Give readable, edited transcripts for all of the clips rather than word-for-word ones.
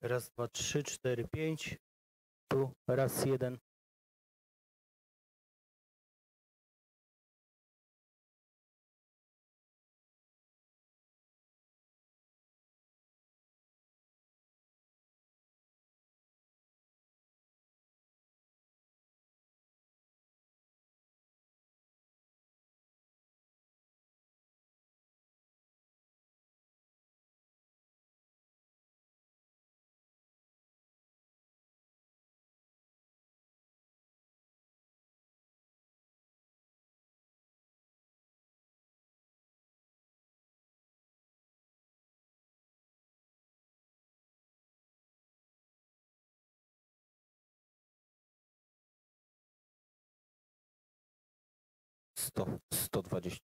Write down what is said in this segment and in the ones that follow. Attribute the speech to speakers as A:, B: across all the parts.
A: Raz, dwa, trzy, cztery, pięć. Tu raz, jeden.
B: Sto 120.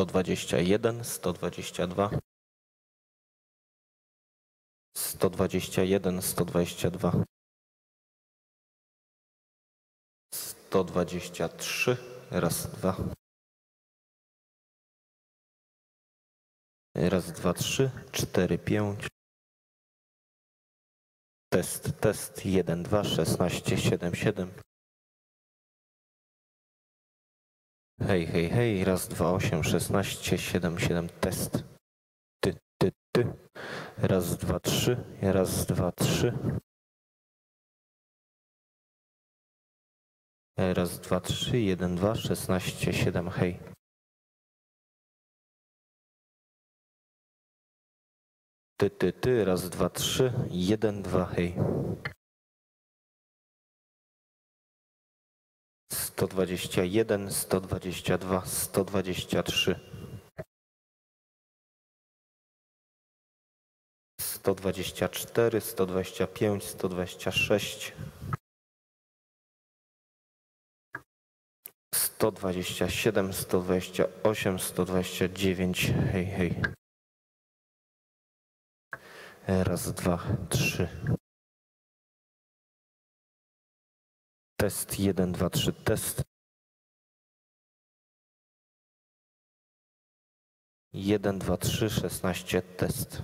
B: Sto 121, 122. 121, 122. 123. Raz, dwa. Raz, dwa, trzy, cztery, pięć. Test. 1, 2, 16, 7, 7. Hej. Raz, dwa, 8, 16, 7, 7. Test. Ty. Raz, dwa, trzy. Raz, dwa, trzy. Raz, dwa, trzy, 1, 2, 16, 7. Hej. Ty. Raz, dwa, trzy. 1, 2. Hej. 121, 122, 123. 124, 125, 126. 127, 128, 129. Hej, hej. Raz, dwa, trzy. Test 1, 2, 3, test. 1, 2, 3, 16, test.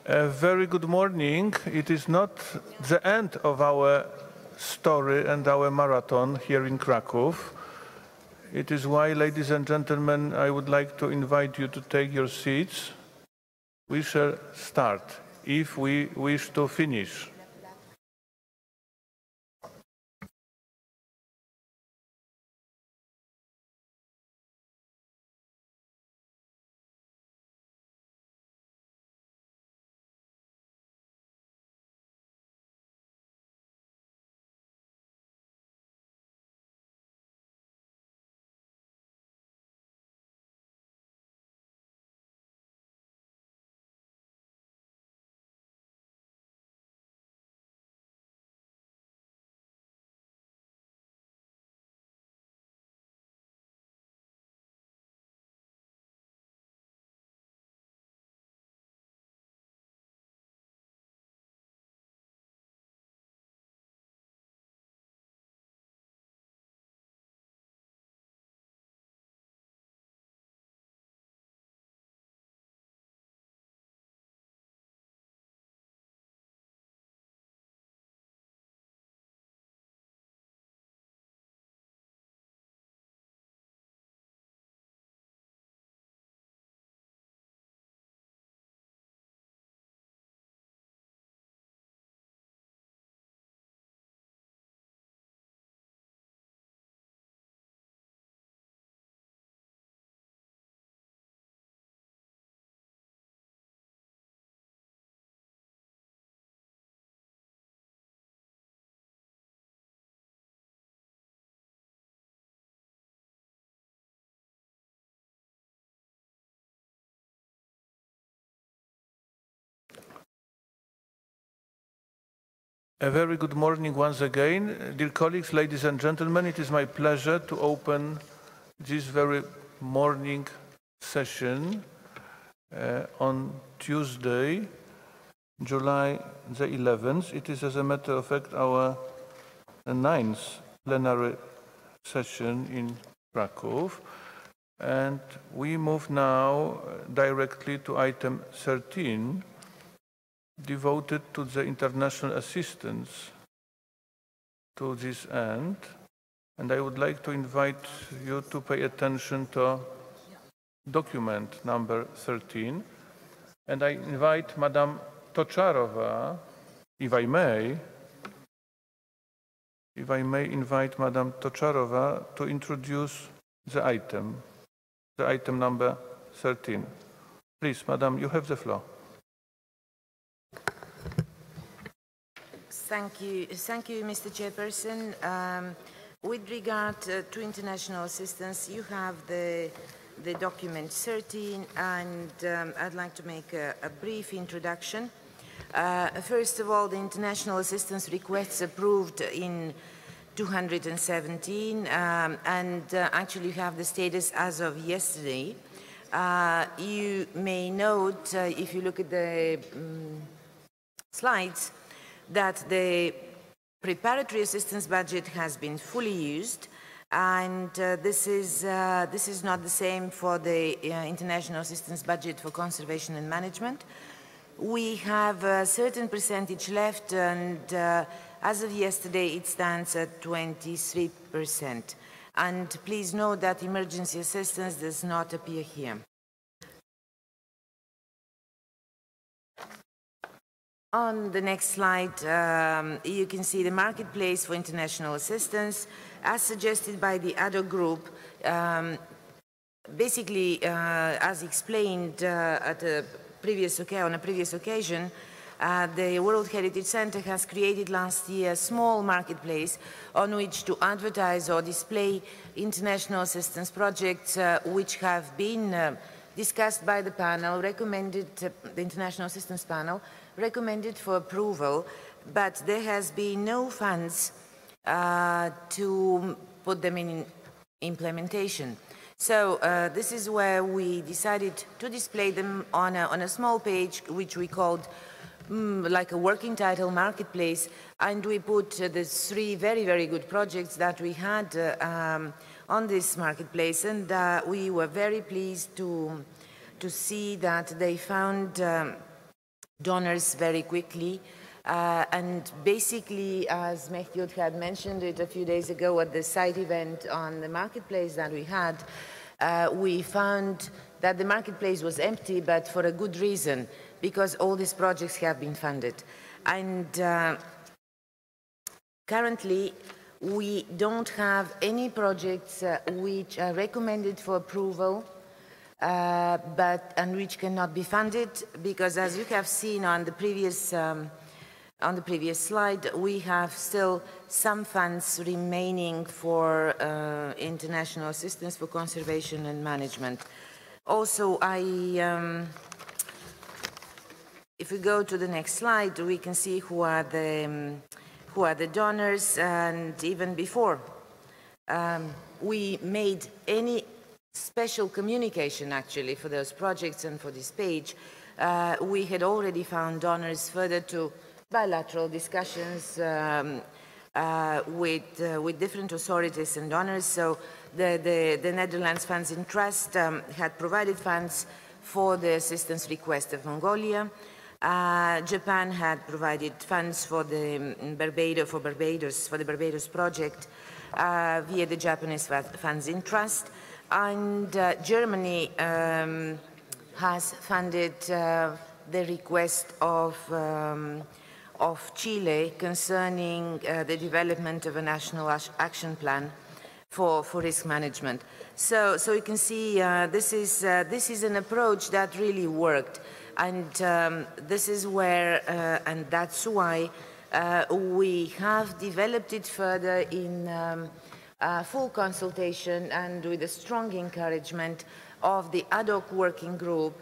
C: A very good morning. It is not the end of our story and our marathon here in Krakow. It is why, ladies and gentlemen, I would like to invite you to take your seats. We shall start if we wish to finish. A very good morning once again. Dear colleagues, ladies and gentlemen, it is my pleasure to open this very morning session on Tuesday, July the 11th. It is, as a matter of fact, our 9th plenary session in Krakow. And we move now directly to item 13, devoted to the international assistance to this end. And I would like to invite you to pay attention to document number 13. And I invite Madam Toczarova, if I may invite Madam Toczarova to introduce the item number 13. Please, Madam, you have the floor.
D: Thank you, Mr. Chairperson. With regard to international assistance, you have the document 13, and I'd like to make a brief introduction. First of all, the international assistance requests approved in 217, and actually you have the status as of yesterday. You may note, if you look at the slides, that the preparatory assistance budget has been fully used, and this is not the same for the international assistance budget for conservation and management. We have a certain percentage left, and as of yesterday it stands at 23%. And please note that emergency assistance does not appear here. On the next slide, you can see the marketplace for international assistance, as suggested by the ADO group. Basically, as explained on a previous occasion, the World Heritage Center has created last year a small marketplace on which to advertise or display international assistance projects which have been discussed by the panel, the international assistance panel, recommended for approval, but there has been no funds to put them in implementation. So this is where we decided to display them on a small page, which we called like a working title, Marketplace, and we put the 3 very, very good projects that we had on this marketplace, and we were very pleased to see that they found donors very quickly. And basically, as Mehdiot had mentioned it a few days ago at the site event on the marketplace that we had, we found that the marketplace was empty, but for a good reason, because all these projects have been funded. And currently, we don't have any projects which are recommended for approval, and which cannot be funded, because as you have seen on the previous slide, we have still some funds remaining for international assistance for conservation and management. Also, if we go to the next slide, we can see who are the donors, and even before we made any special communication actually for those projects and for this page, we had already found donors further to bilateral discussions with different authorities and donors. So the Netherlands Funds in Trust had provided funds for the assistance request of Mongolia. Japan had provided funds for the Barbados project via the Japanese Funds in Trust, and Germany has funded the request of Chile concerning the development of a national action plan for risk management. So you can see this is an approach that really worked, and this is where and that's why we have developed it further in full consultation and with a strong encouragement of the ad hoc working group,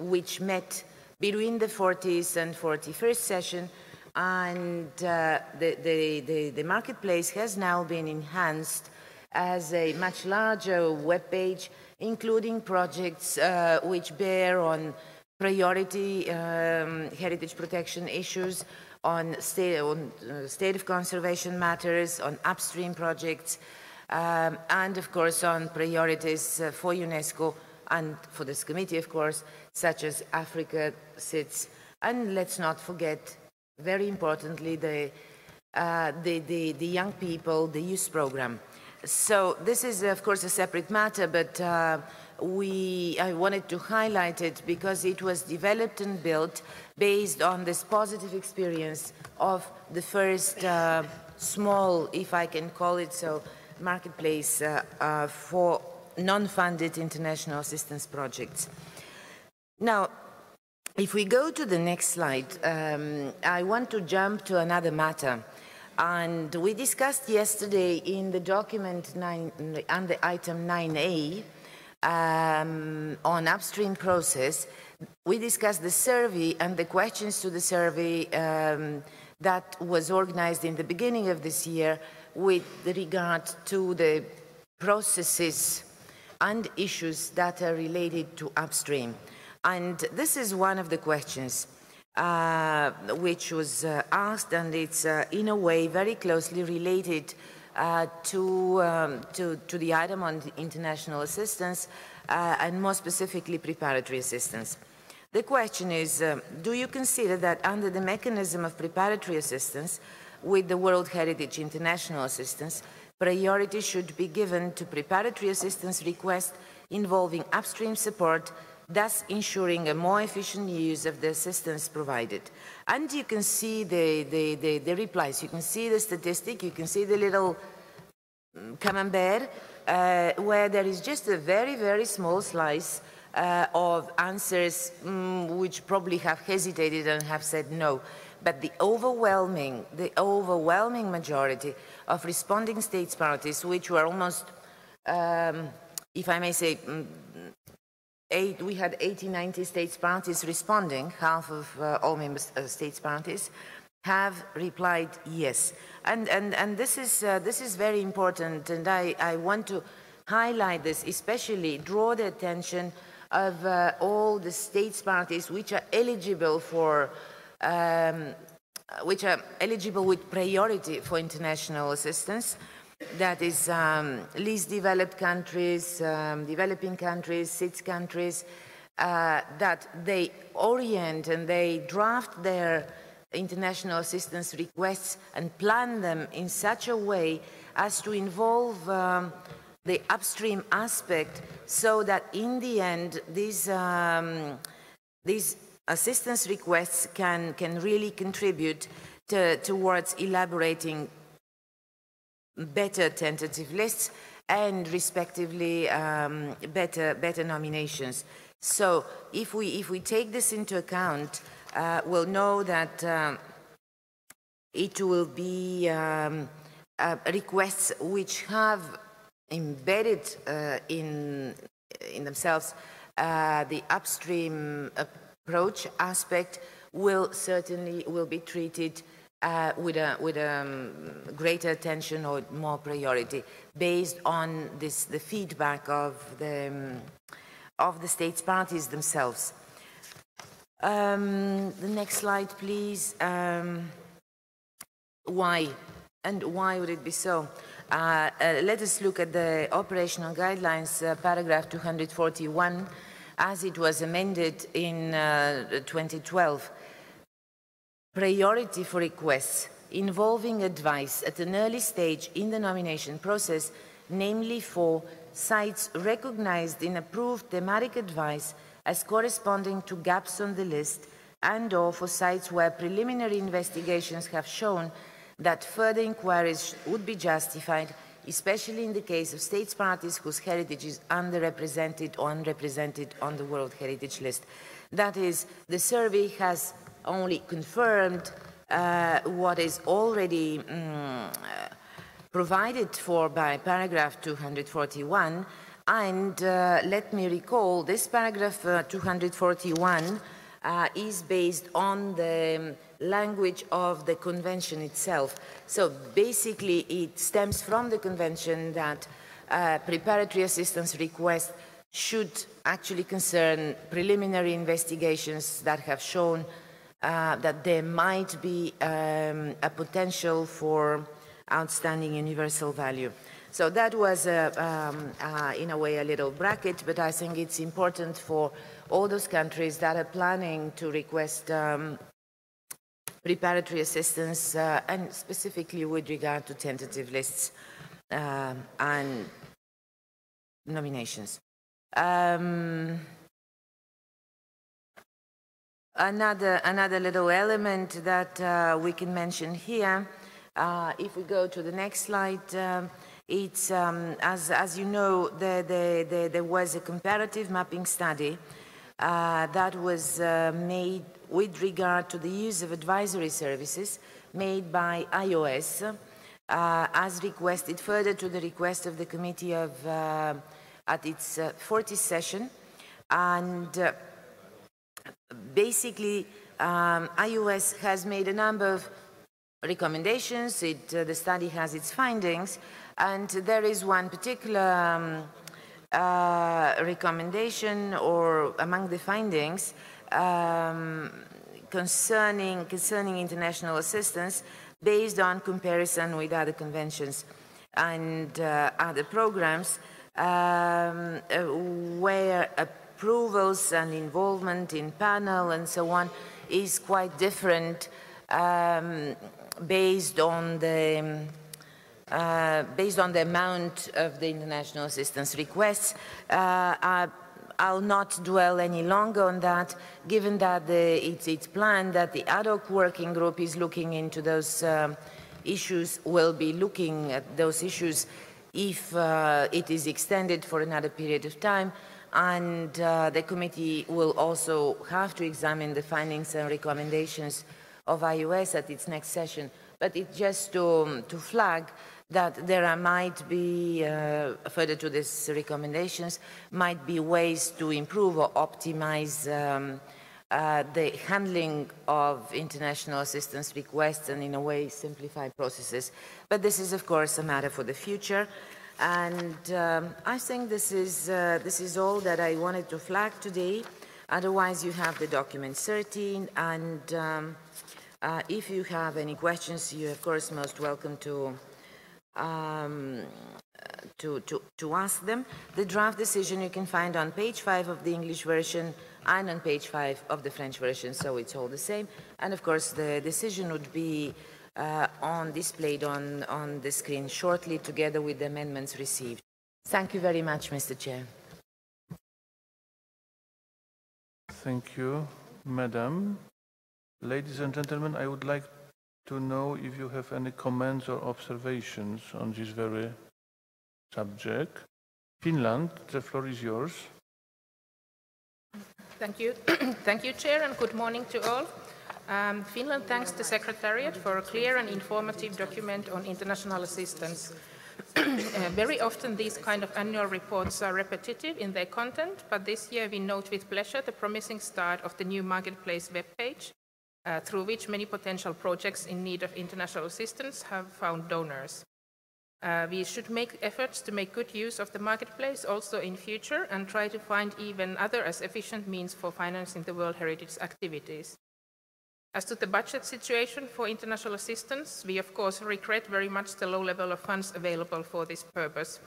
D: which met between the 40th and 41st session, and the marketplace has now been enhanced as a much larger web page, including projects which bear on priority heritage protection issues, on state of conservation matters, on upstream projects, and of course on priorities for UNESCO and for this committee, of course, such as Africa sits, and let's not forget, very importantly, the young people, the youth program. So this is, of course, a separate matter, but I wanted to highlight it because it was developed and built based on this positive experience of the first small, if I can call it so, marketplace for non-funded international assistance projects. Now, if we go to the next slide, I want to jump to another matter. And we discussed yesterday in the document 9, under item 9A, on upstream process, we discussed the survey and the questions to the survey that was organized in the beginning of this year with regard to the processes and issues that are related to upstream. And this is one of the questions which was asked, and it's in a way very closely related to the item on international assistance and more specifically preparatory assistance. The question is, do you consider that under the mechanism of preparatory assistance with the World Heritage International Assistance, priority should be given to preparatory assistance requests involving upstream support, thus ensuring a more efficient use of the assistance provided? And you can see the replies, you can see the statistic, you can see the little camembert, where there is just a very, very small slice of answers which probably have hesitated and have said no. But the overwhelming majority of responding states parties, which were almost, if I may say, we had 80-90 states parties responding, half of all member states parties have replied yes. And this is very important, and I want to highlight this, especially draw the attention of all the states parties which are eligible for with priority for international assistance. That is least developed countries, developing countries, SIDS countries, that they orient and they draft their international assistance requests and plan them in such a way as to involve the upstream aspect, so that in the end these assistance requests can really contribute towards elaborating better tentative lists and respectively better nominations. So if we take this into account, we'll know that it will be requests which have embedded in themselves the upstream approach aspect will be treated with a greater attention or more priority based on the feedback of the states parties themselves. The next slide, please. Why? And why would it be so? Let us look at the operational guidelines, paragraph 241, as it was amended in 2012. Priority for requests involving advice at an early stage in the nomination process, namely for sites recognized in approved thematic advice as corresponding to gaps on the list, and/or for sites where preliminary investigations have shown that further inquiries would be justified, especially in the case of states parties whose heritage is underrepresented or unrepresented on the World Heritage List. That is, the survey has only confirmed what is already provided for by paragraph 241, and let me recall, this paragraph 241 is based on the language of the convention itself. So basically it stems from the convention that preparatory assistance requests should actually concern preliminary investigations that have shown that there might be a potential for outstanding universal value. So that was, in a way, a little bracket, but I think it's important for all those countries that are planning to request preparatory assistance, and specifically with regard to tentative lists and nominations. Another little element that we can mention here, if we go to the next slide, it's, as you know, there was a comparative mapping study that was made with regard to the use of advisory services made by iOS, as requested further to the request of the committee of, at its 40th session. And basically, iOS has made a number of recommendations. The study has its findings, and there is one particular recommendation, or among the findings, concerning international assistance based on comparison with other conventions and other programs, where approvals and involvement in panel and so on is quite different based on the amount of the international assistance requests. I'll not dwell any longer on that, given that it's planned that the ad hoc working group is looking into those issues, will be looking at those issues if it is extended for another period of time, and the committee will also have to examine the findings and recommendations of iOS at its next session. But it's just to flag that there might be, further to these recommendations, might be ways to improve or optimize the handling of international assistance requests and, in a way, simplify processes. But this is, of course, a matter for the future. And I think this is all that I wanted to flag today. Otherwise, you have the document 13, and if you have any questions, you're, of course, most welcome to ask them. The draft decision you can find on page 5 of the English version and on page 5 of the French version, so it's all the same. And of course, the decision would be displayed on the screen shortly, together with the amendments received. Thank you very much, Mr. Chair.
C: Thank you, Madam. Ladies and gentlemen, I would like to know if you have any comments or observations on this very subject. Finland, the floor is yours.
E: Thank you. Thank you, Chair, and good morning to all. Finland thanks the Secretariat for a clear and informative document on international assistance. Very often these kind of annual reports are repetitive in their content, but this year we note with pleasure the promising start of the new Marketplace webpage, through which many potential projects in need of international assistance have found donors. We should make efforts to make good use of the Marketplace also in future and try to find even other as efficient means for financing the World Heritage activities. As to the budget situation for international assistance, we of course regret very much the low level of funds available for this purpose.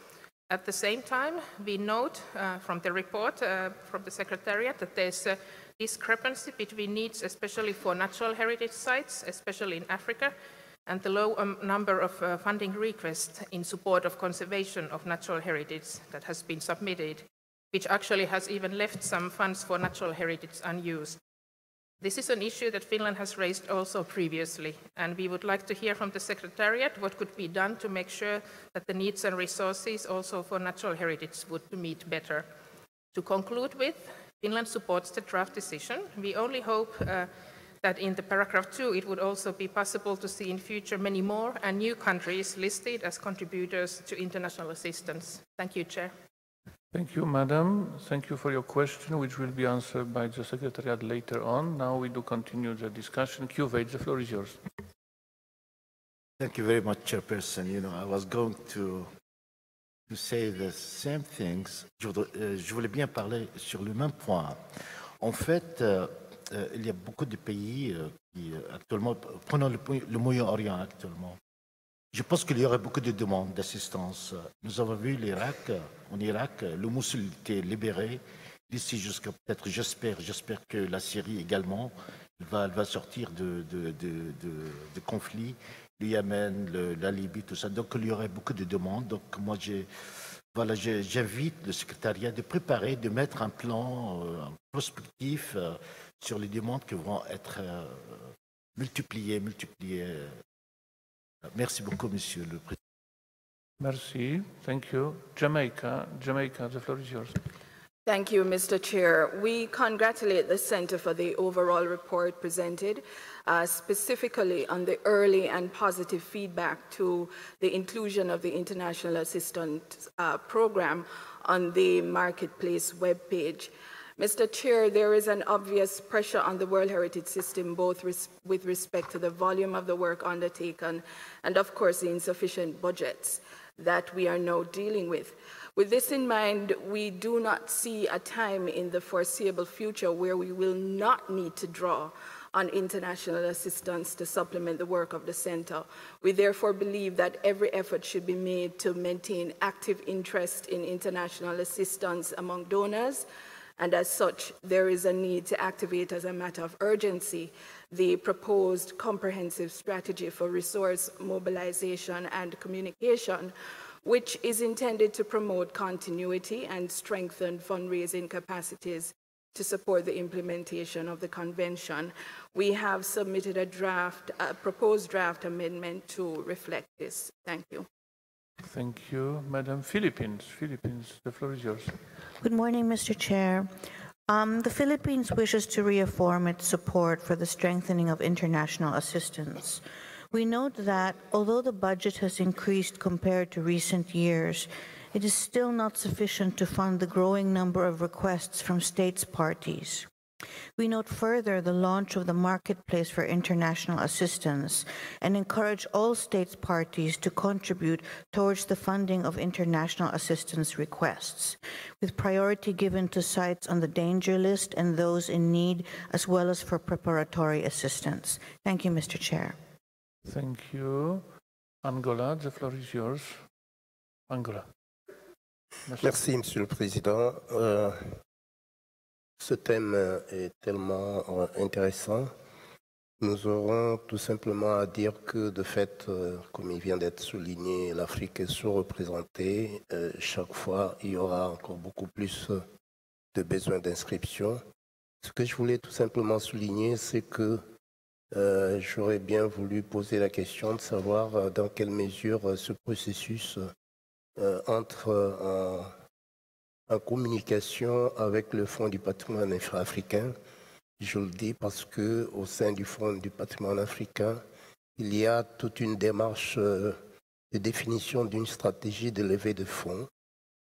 E: At the same time, we note from the report from the Secretariat that there's a discrepancy between needs, especially for natural heritage sites, especially in Africa, and the low number of funding requests in support of conservation of natural heritage that has been submitted, which actually has even left some funds for natural heritage unused. This is an issue that Finland has raised also previously, and we would like to hear from the Secretariat what could be done to make sure that the needs and resources also for natural heritage would meet better. To conclude with, Finland supports the draft decision. We only hope that in the paragraph 2 it would also be possible to see in future many more and new countries listed as contributors to international assistance. Thank you, Chair.
C: Thank you, Madam. Thank you for your question, which will be answered by the Secretariat later on. Now we do continue the discussion. Cuvate, the floor is yours.
F: Thank you very much, Chairperson. You know, I was going to say the same things. Je voulais bien parler sur le même point. En fait, il y a beaucoup de pays qui actuellement, prenons le Moyen-Orient actuellement, je pense qu'il y aurait beaucoup de demandes d'assistance. Nous avons vu l'Irak, en Irak, le Mossoul était libéré. D'ici jusqu'à peut-être, j'espère que la Syrie également, elle va sortir de conflits, le Yémen, la Libye, tout ça. Donc il y aurait beaucoup de demandes. Donc moi, j'invite le secrétariat de préparer, de mettre un plan prospectif sur les demandes qui vont être multipliées. Merci beaucoup, Monsieur le Président.
C: Merci. Thank you. Jamaica, the floor is yours.
G: Thank you, Mr. Chair. We congratulate the Center for the overall report presented, specifically on the early and positive feedback to the inclusion of the International Assistance Program on the Marketplace webpage. Mr. Chair, there is an obvious pressure on the World Heritage System, both with respect to the volume of the work undertaken and, of course, the insufficient budgets that we are now dealing with. With this in mind, we do not see a time in the foreseeable future where we will not need to draw on international assistance to supplement the work of the Center. We therefore believe that every effort should be made to maintain active interest in international assistance among donors, and as such, there is a need to activate as a matter of urgency the proposed comprehensive strategy for resource mobilization and communication, which is intended to promote continuity and strengthen fundraising capacities to support the implementation of the convention. We have submitted a proposed draft amendment to reflect this. Thank you.
C: Thank you. Madam Philippines, the floor is yours.
H: Good morning, Mr. Chair. The Philippines wishes to reaffirm its support for the strengthening of international assistance. We note that although the budget has increased compared to recent years, it is still not sufficient to fund the growing number of requests from states parties. We note further the launch of the Marketplace for International Assistance and encourage all states parties to contribute towards the funding of international assistance requests, with priority given to sites on the danger list and those in need, as well as for preparatory assistance. Thank you, Mr. Chair.
C: Thank you. Angola, the floor is yours. Angola.
I: Merci, Monsieur le Président. Ce thème est tellement intéressant. Nous aurons tout simplement à dire que, de fait, comme il vient d'être souligné, l'Afrique est sous-représentée. Chaque fois, il y aura encore beaucoup plus de besoins d'inscription. Ce que je voulais tout simplement souligner, c'est que j'aurais bien voulu poser la question de savoir dans quelle mesure ce processus entre en communication avec le Fonds du patrimoine africain. Je le dis parce qu'au sein du Fonds du patrimoine africain, il y a toute une démarche de définition d'une stratégie de levée de fonds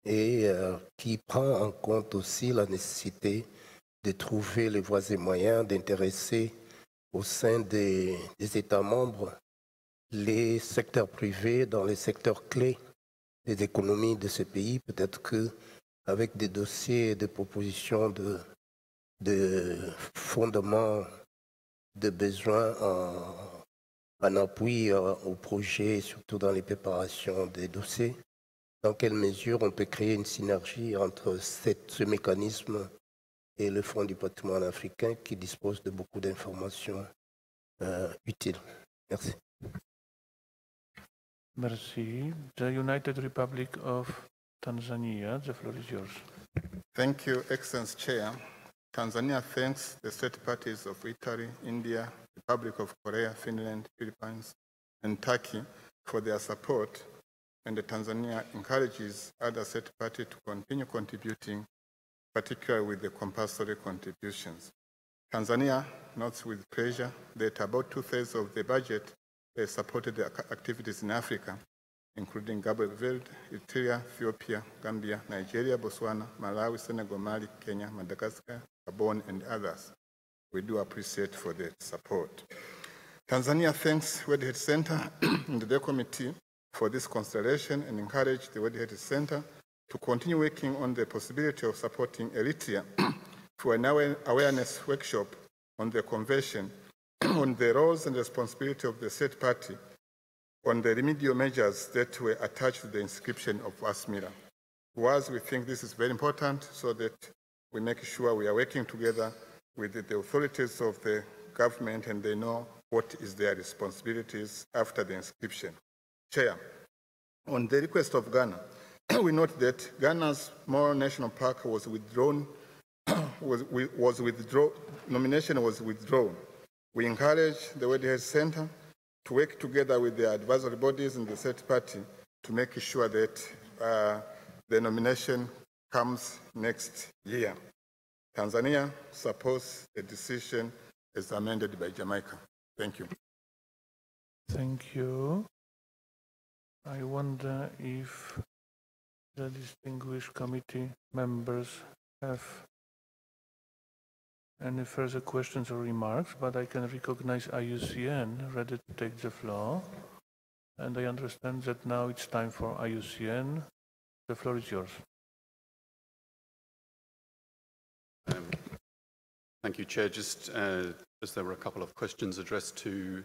I: et qui prend en compte aussi la nécessité de trouver les voies et moyens d'intéresser au sein des États membres les secteurs privés dans les secteurs clés des économies de ces pays. Peut-être qu'avec des dossiers et des propositions de fondement de besoins en appui au projet, surtout dans les préparations des dossiers, dans quelle mesure on peut créer une synergie entre ce mécanisme et le Fonds du patrimoine africain qui dispose de beaucoup d'informations utiles. Merci.
C: Merci. The United Republic of Tanzania, the floor is yours.
J: Thank you, Excellency Chair. Tanzania thanks the state parties of Italy, India, Republic of Korea, Finland, Philippines, and Turkey for their support, and Tanzania encourages other state parties to continue contributing, particularly with the compulsory contributions. Tanzania notes with pleasure that about 2/3 of the budget has supported the activities in Africa, including Cabo Verde, Eritrea, Ethiopia, Gambia, Nigeria, Botswana, Malawi, Senegal, Mali, Kenya, Madagascar, Gabon, and others. We do appreciate for the support. Tanzania thanks World Heritage Center and the committee for this consideration and encourage the World Heritage Center to continue working on the possibility of supporting Eritrea for an awareness workshop on the Convention on the roles and responsibility of the said party on the remedial measures that were attached to the inscription of Asmira. We think this is very important so that we make sure we are working together with the authorities of the government and they know what is their responsibilities after the inscription. Chair, on the request of Ghana, we note that Ghana's Moro National Park was withdrawn, nomination was withdrawn. We encourage the World Health Center to work together with the advisory bodies in the said party to make sure that the nomination comes next year. Tanzania supports the decision as amended by Jamaica. Thank you.
C: Thank you. I wonder if the distinguished committee members have any further questions or remarks, but I can recognize IUCN ready to take the floor. And I understand that now it's time for IUCN. The floor is yours.
K: Thank you, Chair. Just as there were a couple of questions addressed to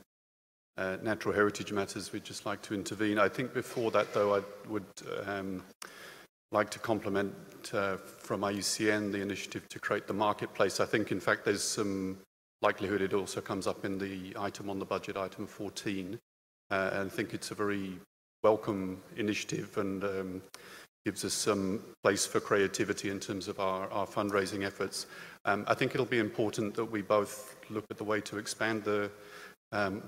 K: natural heritage matters, we'd just like to intervene. I think before that, though, I would like to compliment from IUCN the initiative to create the marketplace. I think, in fact, there's some likelihood it also comes up in the item on the budget, item 14. And I think it's a very welcome initiative and gives us some place for creativity in terms of our fundraising efforts. I think it'll be important that we both look at the way to expand the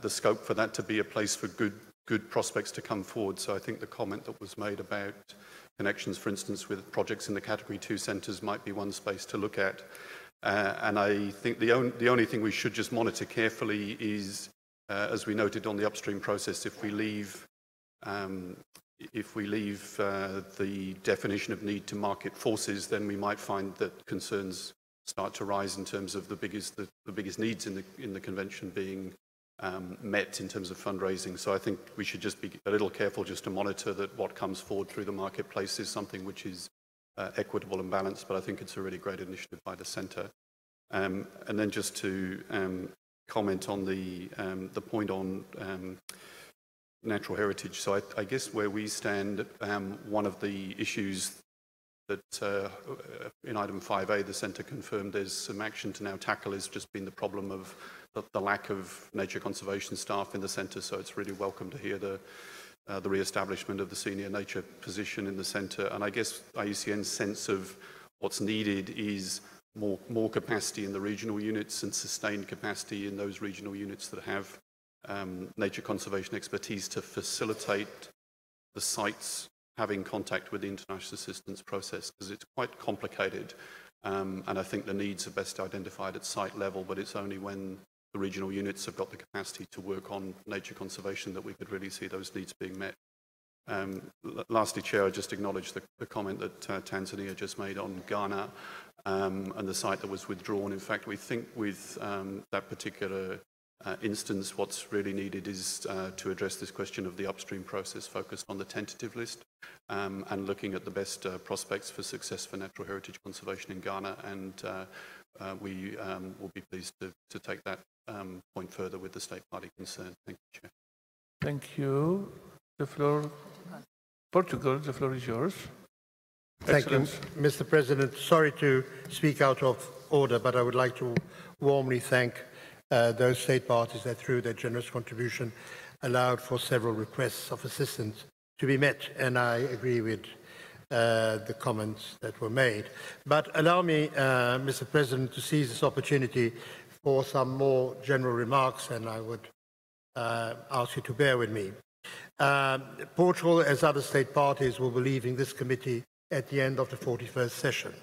K: scope for that to be a place for good prospects to come forward. So I think the comment that was made about connections, for instance, with projects in the Category 2 centres might be one space to look at. And I think the only thing we should just monitor carefully is, as we noted on the upstream process, if we leave the definition of need to market forces, then we might find that concerns start to rise in terms of the biggest needs in the convention being met in terms of fundraising. So I think we should just be a little careful just to monitor that what comes forward through the marketplace is something which is equitable and balanced, but I think it's a really great initiative by the Centre. And then just to comment on the point on natural heritage. So I guess where we stand, one of the issues that in item 5A the Centre confirmed there's some action to now tackle has just been the problem of the lack of nature conservation staff in the Centre. So it's really welcome to hear the re-establishment of the senior nature position in the Centre. And I guess IUCN's sense of what's needed is more capacity in the regional units and sustained capacity in those regional units that have nature conservation expertise to facilitate the sites having contact with the international assistance process, because it's quite complicated. And I think the needs are best identified at site level, but it's only when the regional units have got the capacity to work on nature conservation that we could really see those needs being met. Lastly, Chair, I just acknowledge the comment that Tanzania just made on Ghana and the site that was withdrawn. In fact, we think with that particular instance, what's really needed is to address this question of the upstream process focused on the tentative list and looking at the best prospects for success for natural heritage conservation in Ghana. And we will be pleased to take that point further with the state party concerned. Thank you, Chair.
C: Thank you. The floor, Portugal, the floor is yours.
L: Thank you, Mr. President. Sorry to speak out of order, but I would like to warmly thank those state parties that, through their generous contribution, allowed for several requests of assistance to be met, and I agree with the comments that were made. But allow me, Mr. President, to seize this opportunity for some more general remarks, and I would ask you to bear with me. Portugal, as other state parties, will be leaving this committee at the end of the 41st session.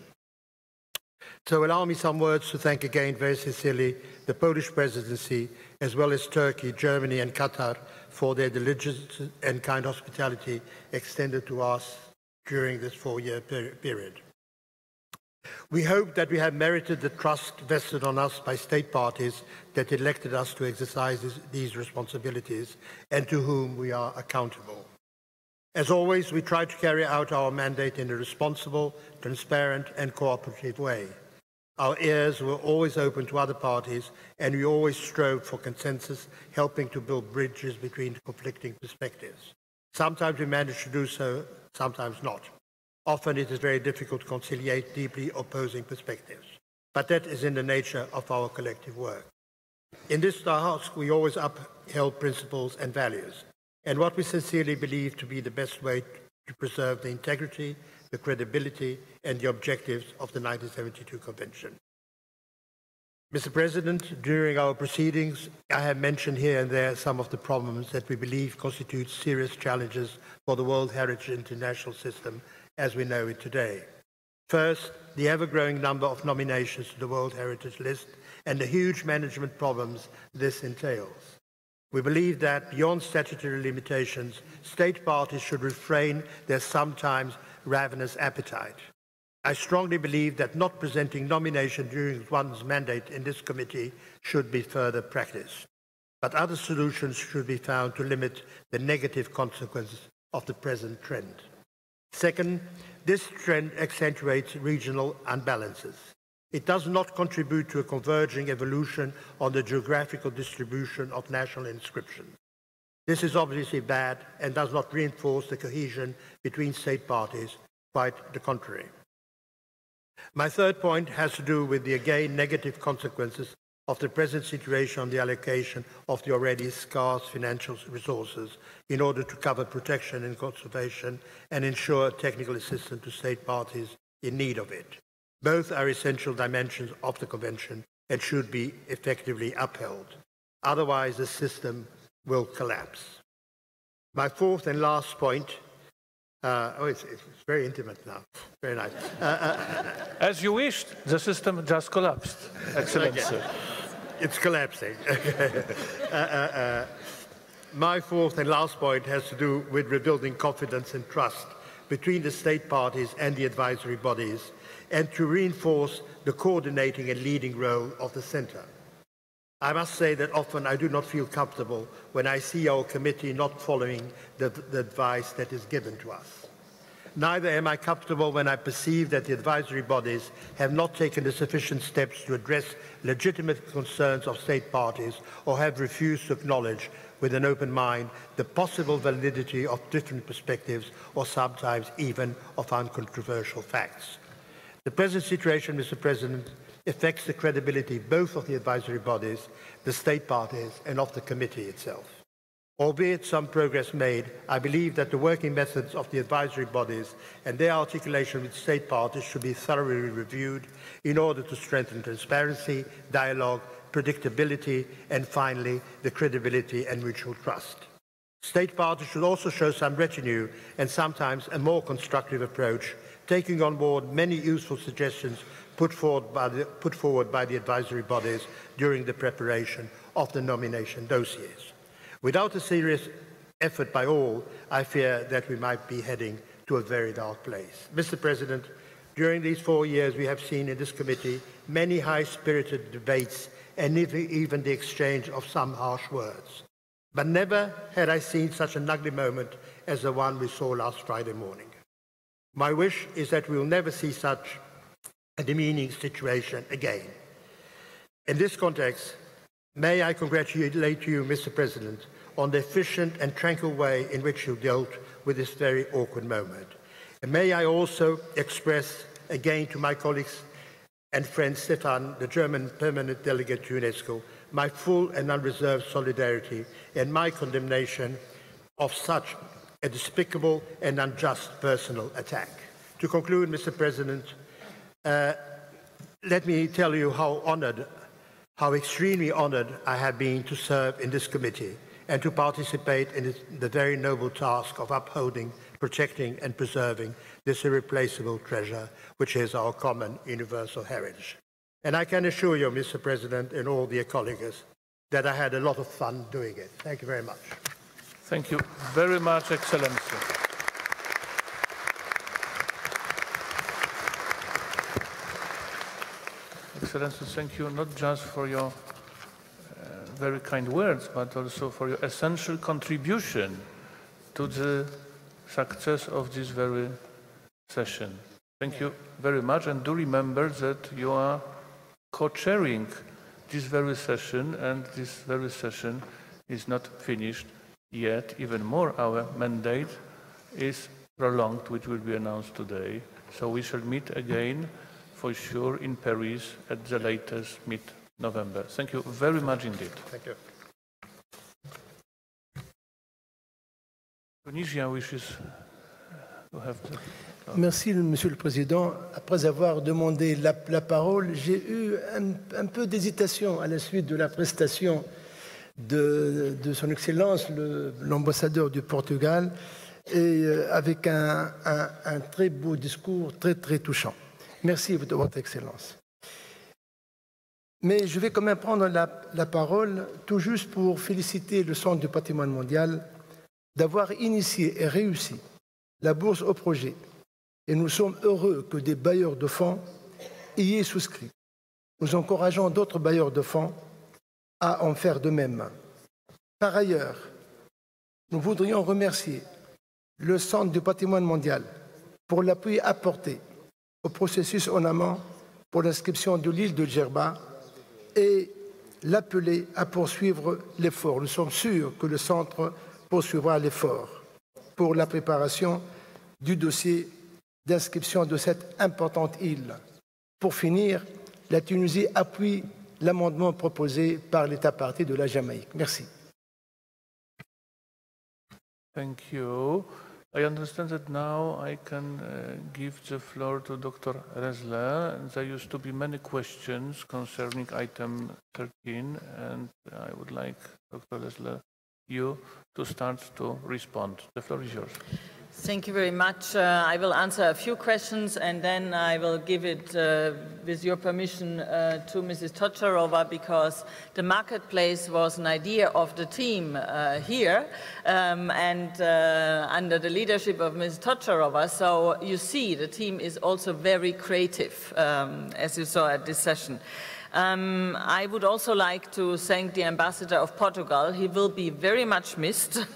L: So allow me some words to thank again very sincerely the Polish presidency, as well as Turkey, Germany and Qatar for their diligence and kind hospitality extended to us during this 4-year period. We hope that we have merited the trust vested on us by state parties that elected us to exercise these responsibilities and to whom we are accountable. As always, we try to carry out our mandate in a responsible, transparent and cooperative way. Our ears were always open to other parties, and we always strove for consensus, helping to build bridges between conflicting perspectives. Sometimes we managed to do so, sometimes not. Often it is very difficult to conciliate deeply opposing perspectives, but that is in the nature of our collective work. In this task, we always upheld principles and values, and what we sincerely believe to be the best way to preserve the integrity, the credibility, and the objectives of the 1972 Convention. Mr. President, during our proceedings, I have mentioned here and there some of the problems that we believe constitute serious challenges for the World Heritage International System as we know it today. First, the ever-growing number of nominations to the World Heritage List and the huge management problems this entails. We believe that, beyond statutory limitations, state parties should refrain their sometimes ravenous appetite. I strongly believe that not presenting nomination during one's mandate in this committee should be further practiced. But other solutions should be found to limit the negative consequences of the present trend. Second, this trend accentuates regional imbalances. It does not contribute to a converging evolution on the geographical distribution of national inscriptions. This is obviously bad and does not reinforce the cohesion between state parties, quite the contrary. My third point has to do with the again negative consequences of the present situation on the allocation of the already scarce financial resources in order to cover protection and conservation and ensure technical assistance to state parties in need of it. Both are essential dimensions of the Convention and should be effectively upheld. Otherwise, the system will collapse. My fourth and last point, it's very intimate now, very nice.
C: As you wished, the system just collapsed. Excellency.
L: Okay. It's collapsing. My fourth and last point has to do with rebuilding confidence and trust between the state parties and the advisory bodies, and to reinforce the coordinating and leading role of the Centre. I must say that often I do not feel comfortable when I see our committee not following the advice that is given to us. Neither am I comfortable when I perceive that the advisory bodies have not taken the sufficient steps to address legitimate concerns of state parties or have refused to acknowledge with an open mind the possible validity of different perspectives or sometimes even of uncontroversial facts. The present situation, Mr. President, affects the credibility both of the advisory bodies, the state parties, and of the committee itself. Albeit some progress made, I believe that the working methods of the advisory bodies and their articulation with state parties should be thoroughly reviewed in order to strengthen transparency, dialogue, predictability, and finally, the credibility and mutual trust. State parties should also show some retenue and sometimes a more constructive approach, taking on board many useful suggestions put forward by the advisory bodies during the preparation of the nomination dossiers. Without a serious effort by all, I fear that we might be heading to a very dark place. Mr. President, during these 4 years, we have seen in this committee many high-spirited debates and even the exchange of some harsh words. But never had I seen such an ugly moment as the one we saw last Friday morning. My wish is that we will never see such a demeaning situation again. In this context, may I congratulate you, Mr. President, on the efficient and tranquil way in which you dealt with this very awkward moment. And may I also express again to my colleagues and friend Stefan, the German permanent delegate to UNESCO, my full and unreserved solidarity and my condemnation of such a despicable and unjust personal attack. To conclude, Mr. President, let me tell you how extremely honored I have been to serve in this committee and to participate in the very noble task of upholding, protecting and preserving this irreplaceable treasure, which is our common universal heritage. And I can assure you, Mr. President, and all dear colleagues, that I had a lot of fun doing it. Thank you very much.
C: Thank you very much, Excellency. Excellency, thank you not just for your very kind words, but also for your essential contribution to the success of this very session. Thank you very much, and do remember that you are co-chairing this very session, and this very session is not finished yet. Even more, our mandate is prolonged, which will be announced today. So we shall meet again for sure in Paris at the latest mid-November. Thank you very much indeed.
L: Thank you.
C: Tunisia wishes to have the...
M: Merci, Monsieur le Président. Après avoir demandé la parole, j'ai eu un peu d'hésitation à la suite de la prestation de Son Excellence, l'ambassadeur du Portugal, et avec un très beau discours, très touchant. Merci de Votre Excellence. Mais je vais quand même prendre la parole tout juste pour féliciter le Centre du patrimoine mondial d'avoir initié et réussi la bourse au projet. Et nous sommes heureux que des bailleurs de fonds y aient souscrit. Nous encourageons d'autres bailleurs de fonds à en faire de même. Par ailleurs, nous voudrions remercier le Centre du patrimoine mondial pour l'appui apporté au processus en amont pour l'inscription de l'île de Djerba et l'appeler à poursuivre l'effort. Nous sommes sûrs que le Centre poursuivra l'effort pour la préparation du dossier d'inscription de cette importante île. Pour finir, la Tunisie appuie l'amendement proposé par l'État partie de la Jamaïque. Merci.
C: Thank you. I understand that now I can give the floor to Dr. Resler. There used to be many questions concerning item 13, and I would like, Dr. Resler, you to start to respond. The floor is yours.
N: Thank you very much. I will answer a few questions and then I will give it, with your permission, to Mrs. Tocharova, because the marketplace was an idea of the team here and under the leadership of Mrs. Tocharova. So you see, the team is also very creative, as you saw at this session. I would also like to thank the Ambassador of Portugal. He will be very much missed.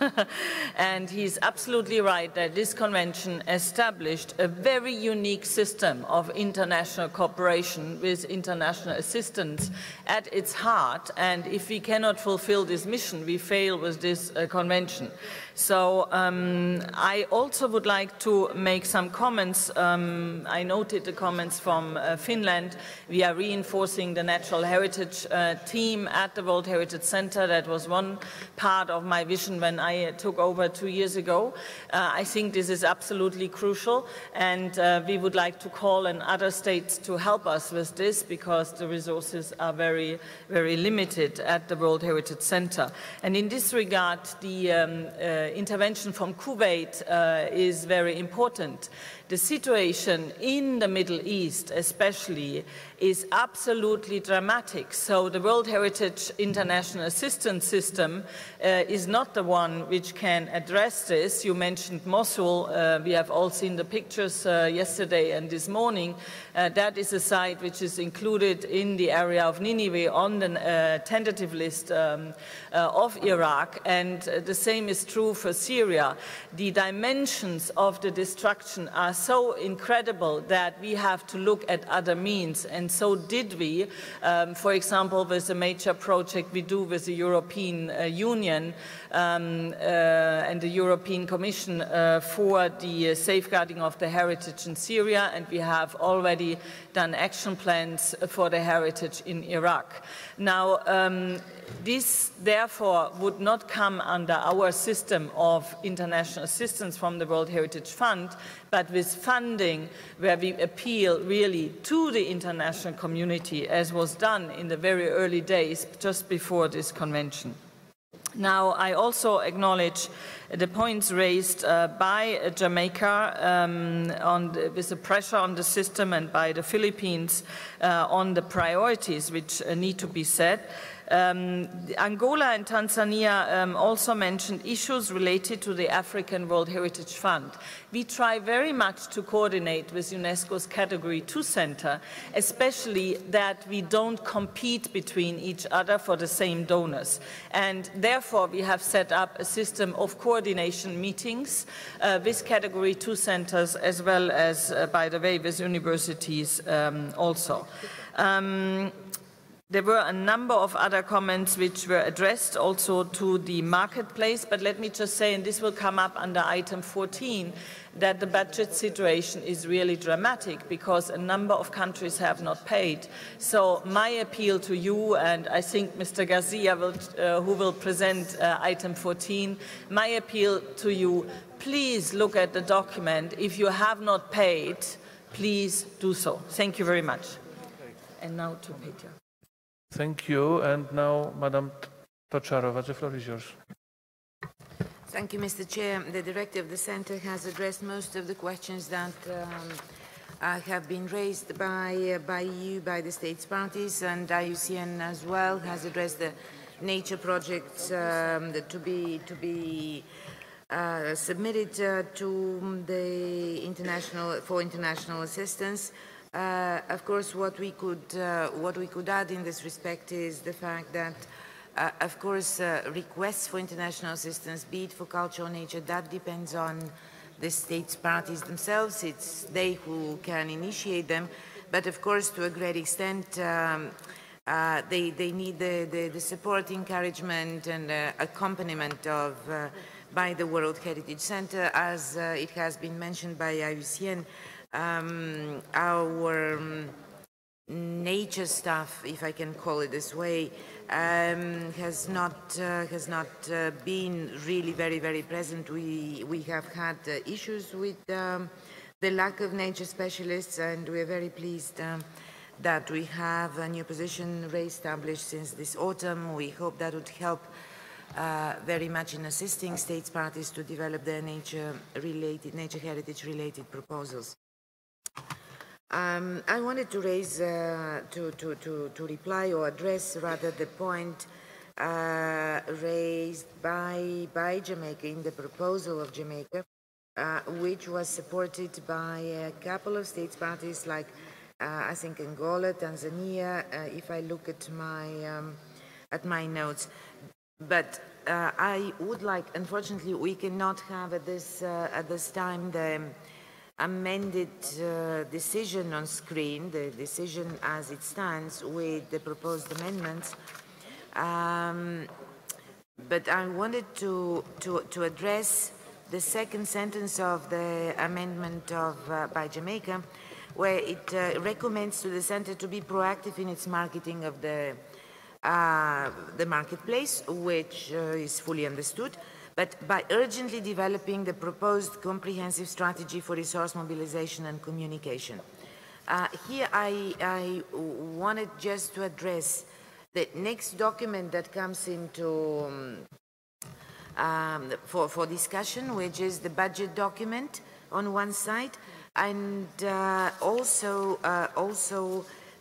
N: And he's absolutely right that this convention established a very unique system of international cooperation with international assistance at its heart. And if we cannot fulfill this mission, we fail with this convention. So I also would like to make some comments. I noted the comments from Finland. We are reinforcing the natural heritage team at the World Heritage Center. That was one part of my vision when I took over 2 years ago. I think this is absolutely crucial, and we would like to call on other states to help us with this because the resources are very, very limited at the World Heritage Center. And in this regard, the intervention from Kuwait is very important. The situation in the Middle East especially is absolutely dramatic. So the World Heritage International Assistance System is not the one which can address this. You mentioned Mosul. We have all seen the pictures yesterday and this morning. That is a site which is included in the area of Nineveh on the tentative list of Iraq. And the same is true for Syria. The dimensions of the destruction are so incredible that we have to look at other means, and so did we. For example, with a major project we do with the European Union and the European Commission for the safeguarding of the heritage in Syria, and we have already done action plans for the heritage in Iraq. Now, this, therefore, would not come under our system of international assistance from the World Heritage Fund, but with funding where we appeal really to the international community, as was done in the very early days just before this convention. Now, I also acknowledge the points raised by Jamaica with the pressure on the system and by the Philippines on the priorities which need to be set. Angola and Tanzania also mentioned issues related to the African World Heritage Fund. We try very much to coordinate with UNESCO's Category 2 Center, especially that we don't compete between each other for the same donors. And therefore, we have set up a system of coordination meetings with Category 2 centers, as well as, by the way, with universities also. There were a number of other comments which were addressed also to the marketplace, but let me just say, and this will come up under item 14, that the budget situation is really dramatic because a number of countries have not paid. So my appeal to you, and I think Mr. Garcia who will present item 14, my appeal to you, please look at the document. If you have not paid, please do so. Thank you very much. And now to Peter.
C: Thank you. And now, Madam Tocharova, the floor is yours.
D: Thank you, Mr. Chair. The Director of the Centre has addressed most of the questions that have been raised by you, by the states parties, and IUCN as well has addressed the nature projects to be submitted to the international assistance. Of course, what we could add in this respect is the fact that, of course, requests for international assistance, be it for culture or nature, that depends on the states parties themselves. It's they who can initiate them, but of course, to a great extent, they need the support, encouragement, and accompaniment of by the World Heritage Center, as it has been mentioned by IUCN. Our nature staff, if I can call it this way, has not been really very present. We have had issues with the lack of nature specialists, and we are very pleased that we have a new position re-established since this autumn. We hope that would help very much in assisting states parties to develop their nature heritage-related proposals. I wanted to raise, to reply or address rather the point raised by Jamaica in the proposal of Jamaica, which was supported by a couple of states parties like I think Angola, Tanzania, if I look at my notes. But I would like, unfortunately, we cannot have at this time the amended decision on screen, the decision as it stands with the proposed amendments. But I wanted to address the second sentence of the amendment by Jamaica, where it recommends to the Centre to be proactive in its marketing of the marketplace, which is fully understood, but by urgently developing the proposed comprehensive strategy for resource mobilization and communication. Here I wanted just to address the next document that comes into for discussion, which is the budget document on one side, and also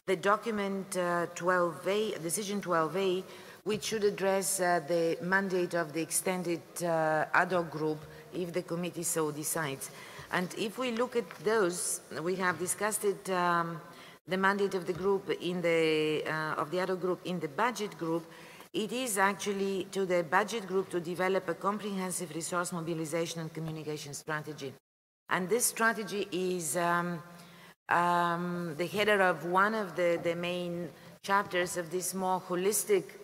D: the document 12A, decision 12A, which should address the mandate of the extended ad hoc group if the committee so decides. And if we look at those, we have discussed it, the mandate of the group in the of the ad hoc group in the budget group. It is actually to the budget group to develop a comprehensive resource mobilization and communication strategy. And this strategy is the header of one of the main chapters of this more holistic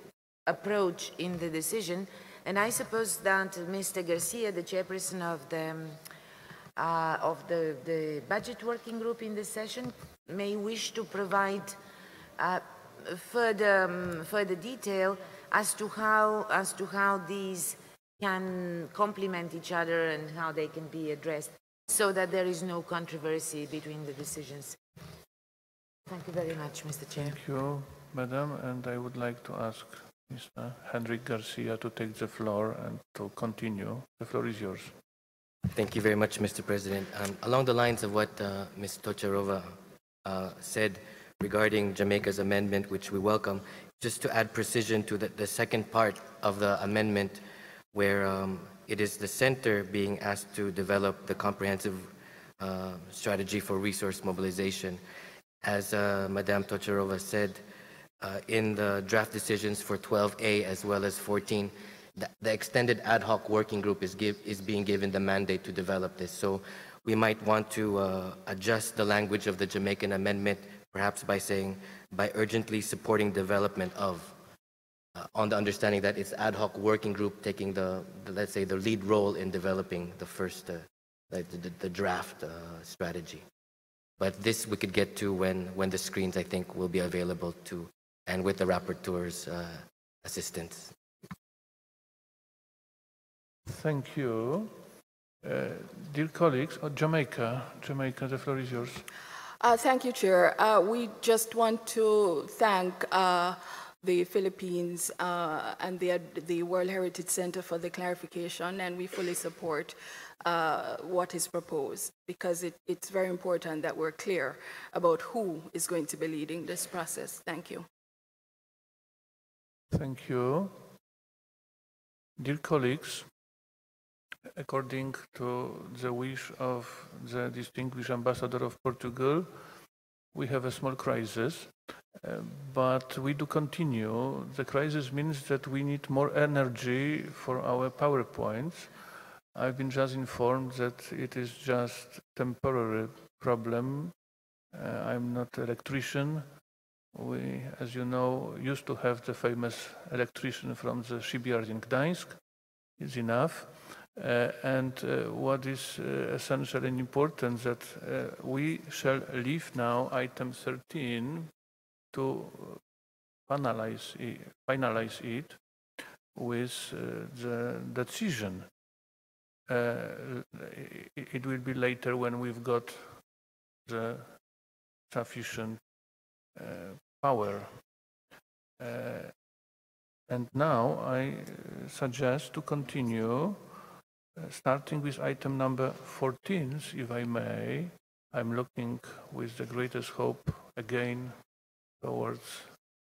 D: approach in the decision. And I suppose that Mr. Garcia, the chairperson of the budget working group in this session, may wish to provide further detail as to how these can complement each other and how they can be addressed, so that there is no controversy between the decisions. Thank you very much, Mr. Chair.
C: Thank you, Madam. And I would like to ask Mr. Henrik Garcia to take the floor and to continue. The floor is yours.
O: Thank you very much, Mr. President. Along the lines of what Ms. Tocharova said regarding Jamaica's amendment, which we welcome, just to add precision to the second part of the amendment, where it is the Center being asked to develop the comprehensive strategy for resource mobilization. As Madame Tocharova said, in the draft decisions for 12A as well as 14, the extended ad hoc working group is being given the mandate to develop this. So we might want to adjust the language of the Jamaican amendment perhaps by saying, by urgently supporting development of, on the understanding that it's ad hoc working group taking the let's say, the lead role in developing the first, the draft strategy. But this we could get to when the screens, I think, will be available to, and with the rapporteur's assistance.
C: Thank you. Dear colleagues, Jamaica, the floor is yours.
G: Thank you, Chair. We just want to thank the Philippines and the World Heritage Center for the clarification, and we fully support what is proposed, because it's very important that we're clear about who is going to be leading this process. Thank you.
C: Thank you. Dear colleagues, according to the wish of the distinguished ambassador of Portugal, we have a small crisis, but we do continue. The crisis means that we need more energy for our PowerPoints. I've been just informed that it is just a temporary problem. I'm not an electrician. We, as you know, used to have the famous electrician from the shipyard in Gdańsk. It's enough. What is essential and important that we shall leave now item 13 to finalize it with the decision. It will be later when we've got the sufficient power. And now I suggest to continue, starting with item number 14, if I may. I'm looking with the greatest hope again towards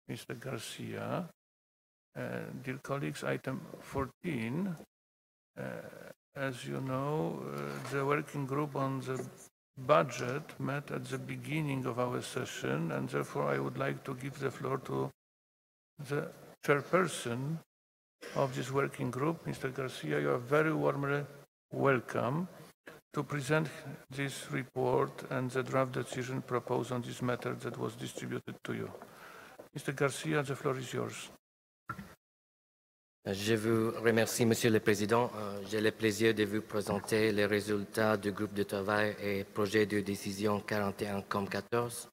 C: Mr. Garcia. Dear colleagues, item 14, as you know, the working group on the budget met at the beginning of our session, and therefore I would like to give the floor to the chairperson of this working group, Mr. Garcia. You are very warmly welcome to present this report and the draft decision proposed on this matter that was distributed to you. Mr. Garcia, the floor is yours.
O: Je vous remercie, Monsieur le Président. J'ai le plaisir de vous présenter les résultats du groupe de travail et projet de décision 41-14.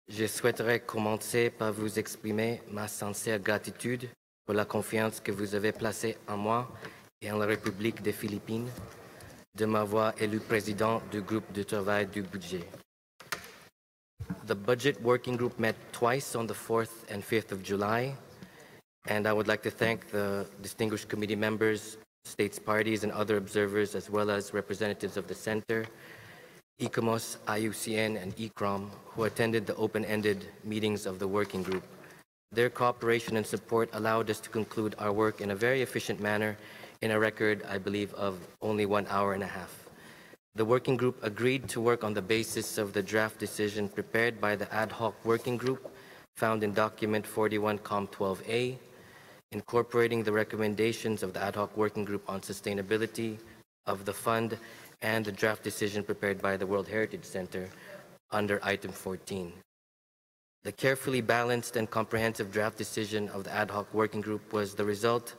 O: Je souhaiterais commencer par vous exprimer ma sincère gratitude pour la confiance que vous avez placée en moi et en la République des Philippines de m'avoir élu président du groupe de travail du budget. The Budget Working Group met twice on the 4th and 5th of July, and I would like to thank the distinguished committee members, states parties, and other observers, as well as representatives of the Center, ICOMOS, IUCN, and ICROM, who attended the open-ended meetings of the working group. Their cooperation and support allowed us to conclude our work in a very efficient manner in a record, I believe, of only 1 hour and a half. The working group agreed to work on the basis of the draft decision prepared by the ad hoc working group found in document 41-Com-12A, incorporating the recommendations of the ad hoc working group on sustainability of the fund and the draft decision prepared by the World Heritage Center under item 14. The carefully balanced and comprehensive draft decision of the ad hoc working group was the result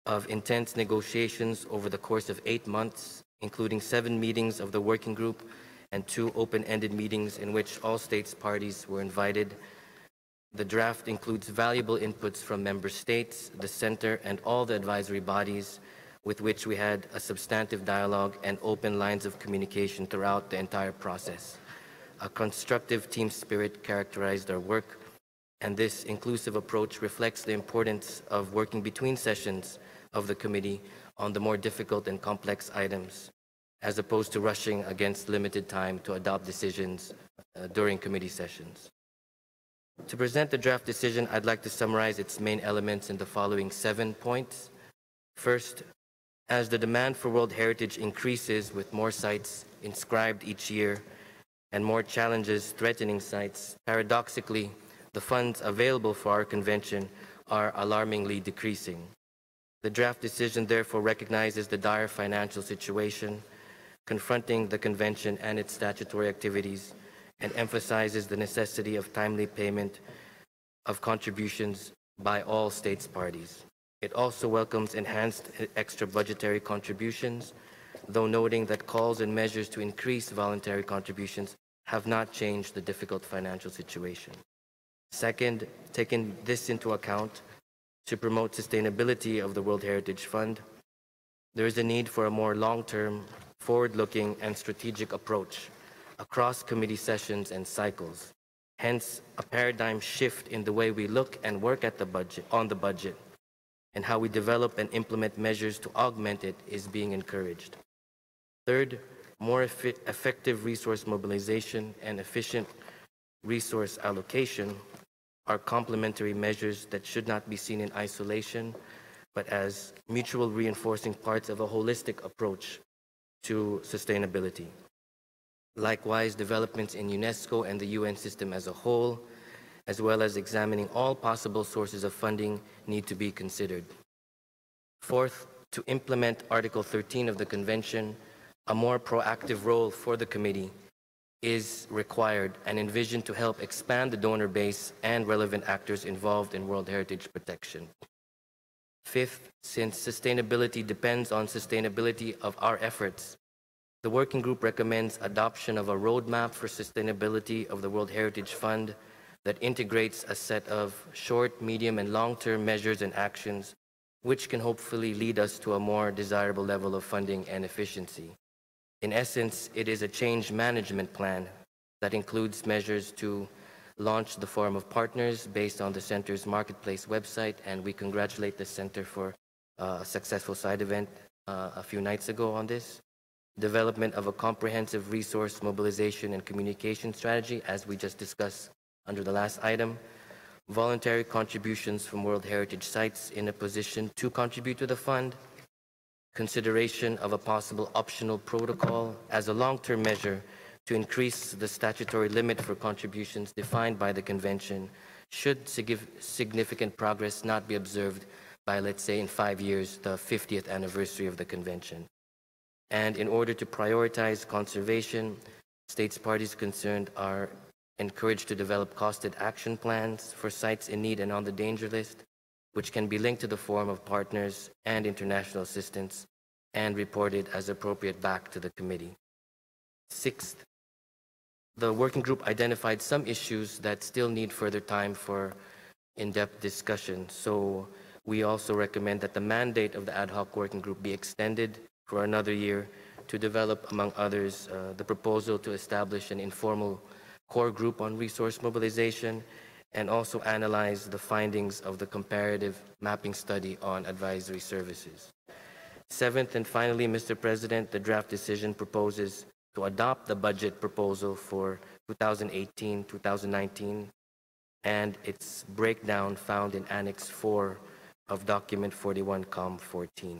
O: of intense negotiations over the course of 8 months, including 7 meetings of the working group and 2 open-ended meetings in which all states parties were invited. The draft includes valuable inputs from member states, the Center, and all the advisory bodies with which we had a substantive dialogue and open lines of communication throughout the entire process. A constructive team spirit characterized our work, and this inclusive approach reflects the importance of working between sessions of the committee on the more difficult and complex items, as opposed to rushing against limited time to adopt decisions during committee sessions. To present the draft decision, I'd like to summarize its main elements in the following 7 points. First, as the demand for World Heritage increases with more sites inscribed each year and more challenges threatening sites, paradoxically, the funds available for our convention are alarmingly decreasing. The draft decision therefore recognizes the dire financial situation confronting the convention and its statutory activities and emphasizes the necessity of timely payment of contributions by all states parties. It also welcomes enhanced extra budgetary contributions, though noting that calls and measures to increase voluntary contributions have not changed the difficult financial situation. Second, taking this into account, to promote sustainability of the World Heritage Fund, there is a need for a more long-term, forward-looking, and strategic approach across committee sessions and cycles. Hence, a paradigm shift in the way we look and work at the budget, and how we develop and implement measures to augment it is being encouraged. Third, more effective resource mobilization and efficient resource allocation are complementary measures that should not be seen in isolation, but as mutual reinforcing parts of a holistic approach to sustainability. Likewise, developments in UNESCO and the UN system as a whole, as well as examining all possible sources of funding, need to be considered. Fourth, to implement Article 13 of the Convention, a more proactive role for the committee is required and envisioned to help expand the donor base and relevant actors involved in World Heritage protection. Fifth, since sustainability depends on sustainability of our efforts, the working group recommends adoption of a roadmap for sustainability of the World Heritage Fund that integrates a set of short, medium, and long-term measures and actions which can hopefully lead us to a more desirable level of funding and efficiency. In essence, it is a change management plan that includes measures to launch the Forum of Partners based on the Center's Marketplace website, and we congratulate the Center for a successful side event a few nights ago on this. Development of a comprehensive resource mobilization and communication strategy, as we just discussed under the last item. Voluntary contributions from World Heritage sites in a position to contribute to the fund. Consideration of a possible optional protocol as a long-term measure to increase the statutory limit for contributions defined by the Convention should significant progress not be observed by, let's say, in 5 years, the 50th anniversary of the Convention. And in order to prioritize conservation, states parties concerned are encouraged to develop costed action plans for sites in need and on the danger list, which can be linked to the Forum of Partners and international assistance and reported as appropriate back to the committee. Sixth, the working group identified some issues that still need further time for in-depth discussion. So we also recommend that the mandate of the ad hoc working group be extended for another year to develop, among others, the proposal to establish an informal core group on resource mobilization, and also analyze the findings of the comparative mapping study on advisory services. Seventh and finally, Mr. President, the draft decision proposes to adopt the budget proposal for 2018-2019 and its breakdown found in Annex 4 of Document 41-COM14.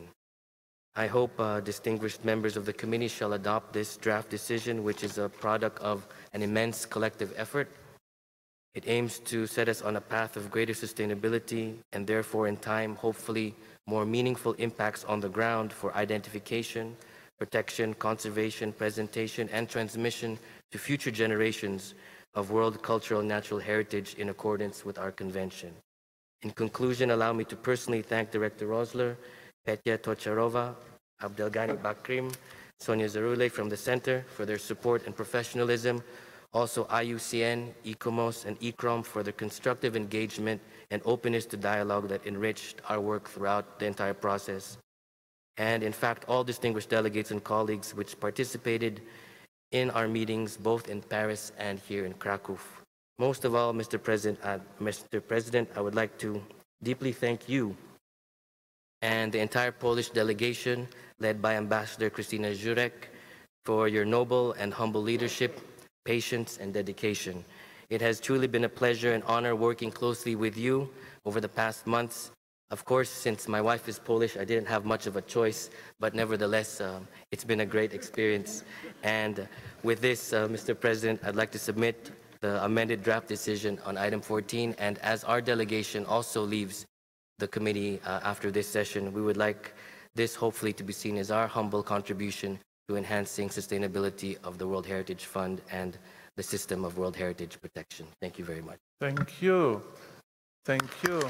O: I hope distinguished members of the committee shall adopt this draft decision, which is a product of an immense collective effort. It aims to set us on a path of greater sustainability and therefore in time, hopefully, more meaningful impacts on the ground for identification, protection, conservation, presentation, and transmission to future generations of world cultural and natural heritage in accordance with our convention. In conclusion, allow me to personally thank Director Rosler, Petya Tocharova, Abdelghani Bakrim, Sonia Zarule from the Center for their support and professionalism, also IUCN, ICOMOS, and ICROM for their constructive engagement and openness to dialogue that enriched our work throughout the entire process. And in fact, all distinguished delegates and colleagues which participated in our meetings both in Paris and here in Krakow. Most of all, Mr. President, I would like to deeply thank you and the entire Polish delegation led by Ambassador Krystyna Jurek for your noble and humble leadership, patience, and dedication. It has truly been a pleasure and honor working closely with you over the past months. Of course, since my wife is Polish, I didn't have much of a choice, but nevertheless, it's been a great experience. And with this, Mr. President, I'd like to submit the amended draft decision on item 14, and as our delegation also leaves the committee after this session, we would like this hopefully to be seen as our humble contribution to enhancing sustainability of the World Heritage Fund and the system of World Heritage protection. Thank you very much.
C: Thank you. Thank you.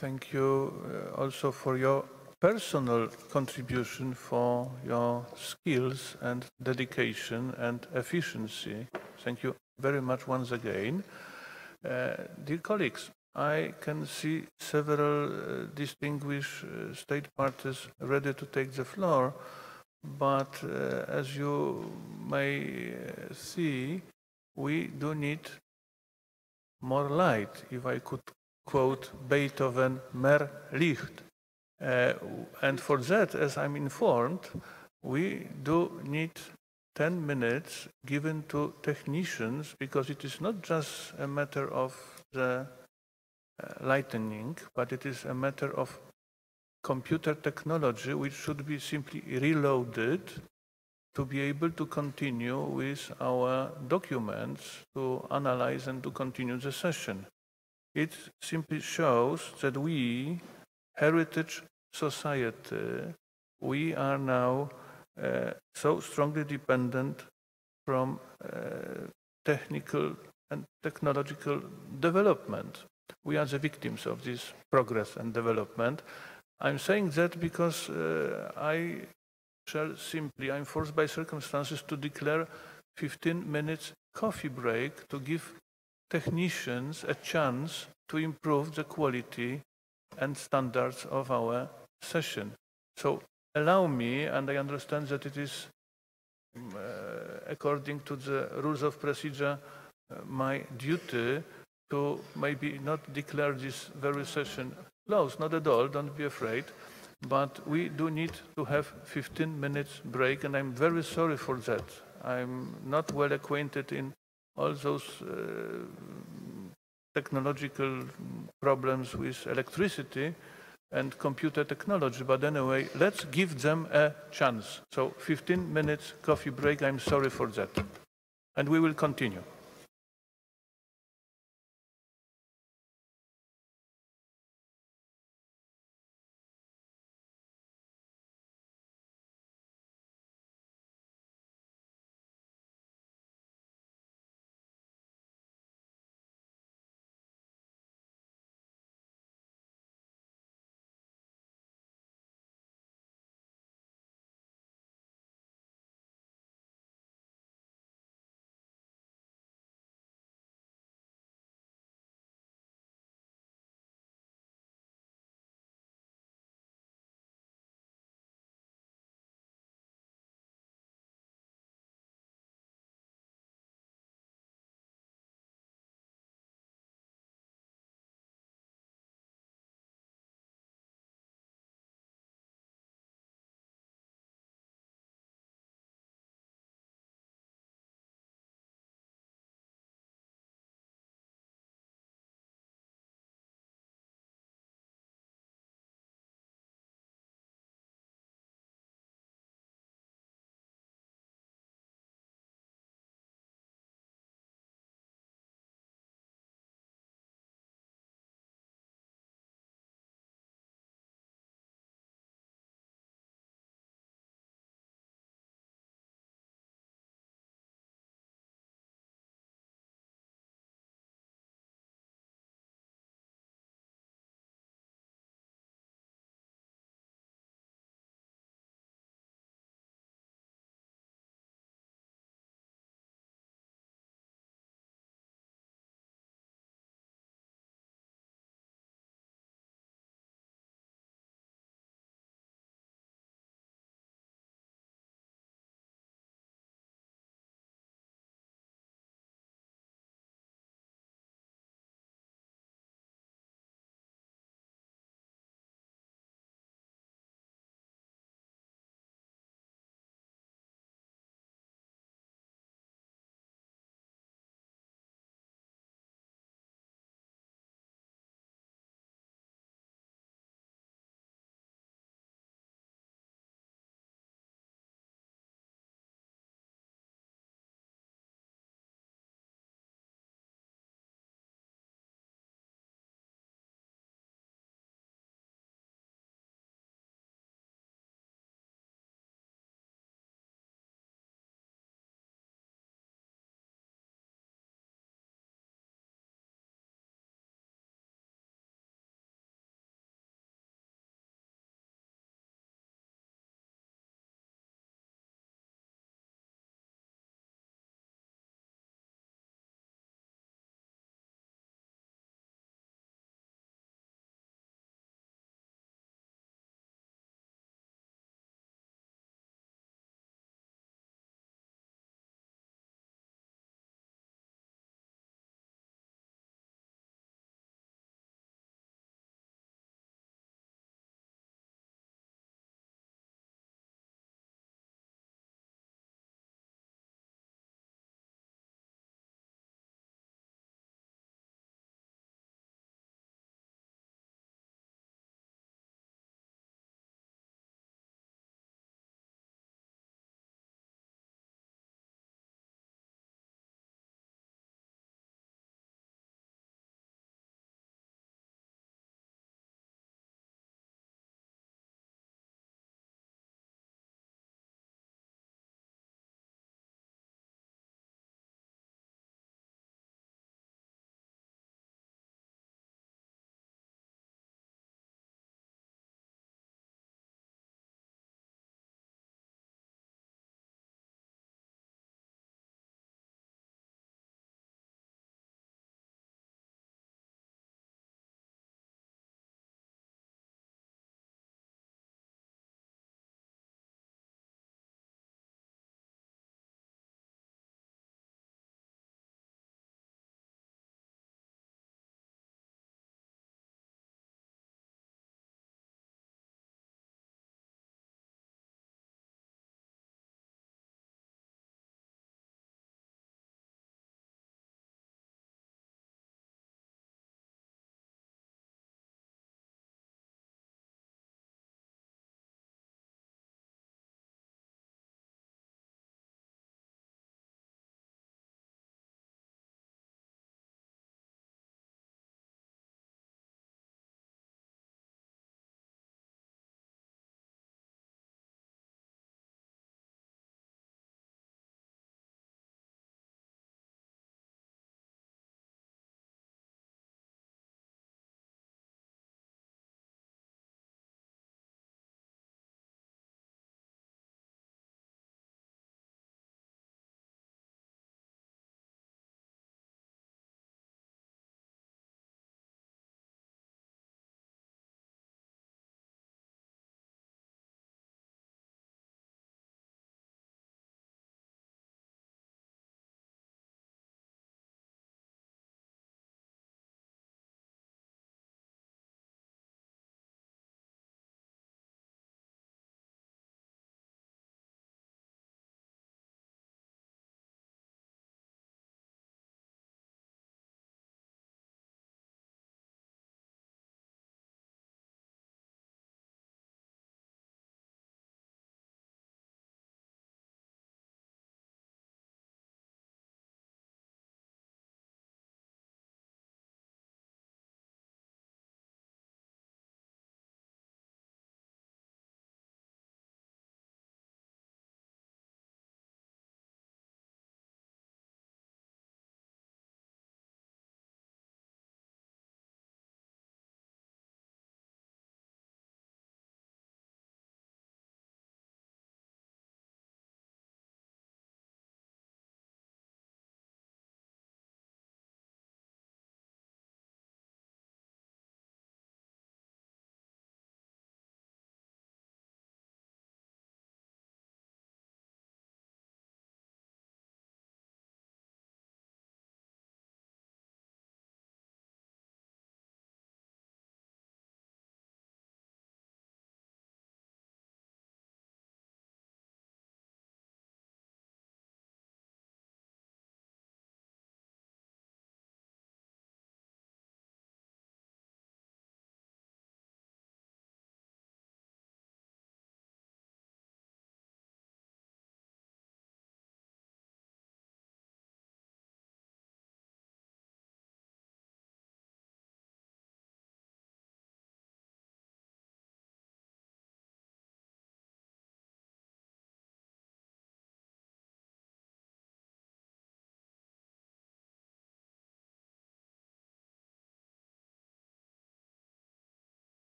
C: Thank you also for your personal contribution, for your skills and dedication and efficiency. Thank you very much once again. Dear colleagues, I can see several distinguished state parties ready to take the floor, but as you may see, we do need more light, if I could quote Beethoven, mehr Licht. And for that, as I'm informed, we do need 10 minutes given to technicians, because it is not just a matter of the lightning, but it is a matter of computer technology which should be simply reloaded to be able to continue with our documents, to analyze and to continue the session. It simply shows that we, Heritage Society, we are now so strongly dependent from technical and technological development. We are the victims of this progress and development. I'm saying that because I shall simply, I'm forced by circumstances to declare 15 minutes coffee break to give technicians a chance to improve the quality and standards of our session. So allow me, and I understand that it is according to the rules of procedure, my duty to maybe not declare this very session closed, not at all, don't be afraid, but we do need to have 15 minutes break, and I'm very sorry for that. I'm not well acquainted in all those technological problems with electricity and computer technology, but anyway, let's give them a chance. So 15 minutes coffee break, I'm sorry for that. And we will continue.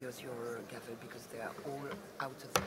P: Use your gavel because they are all out of the...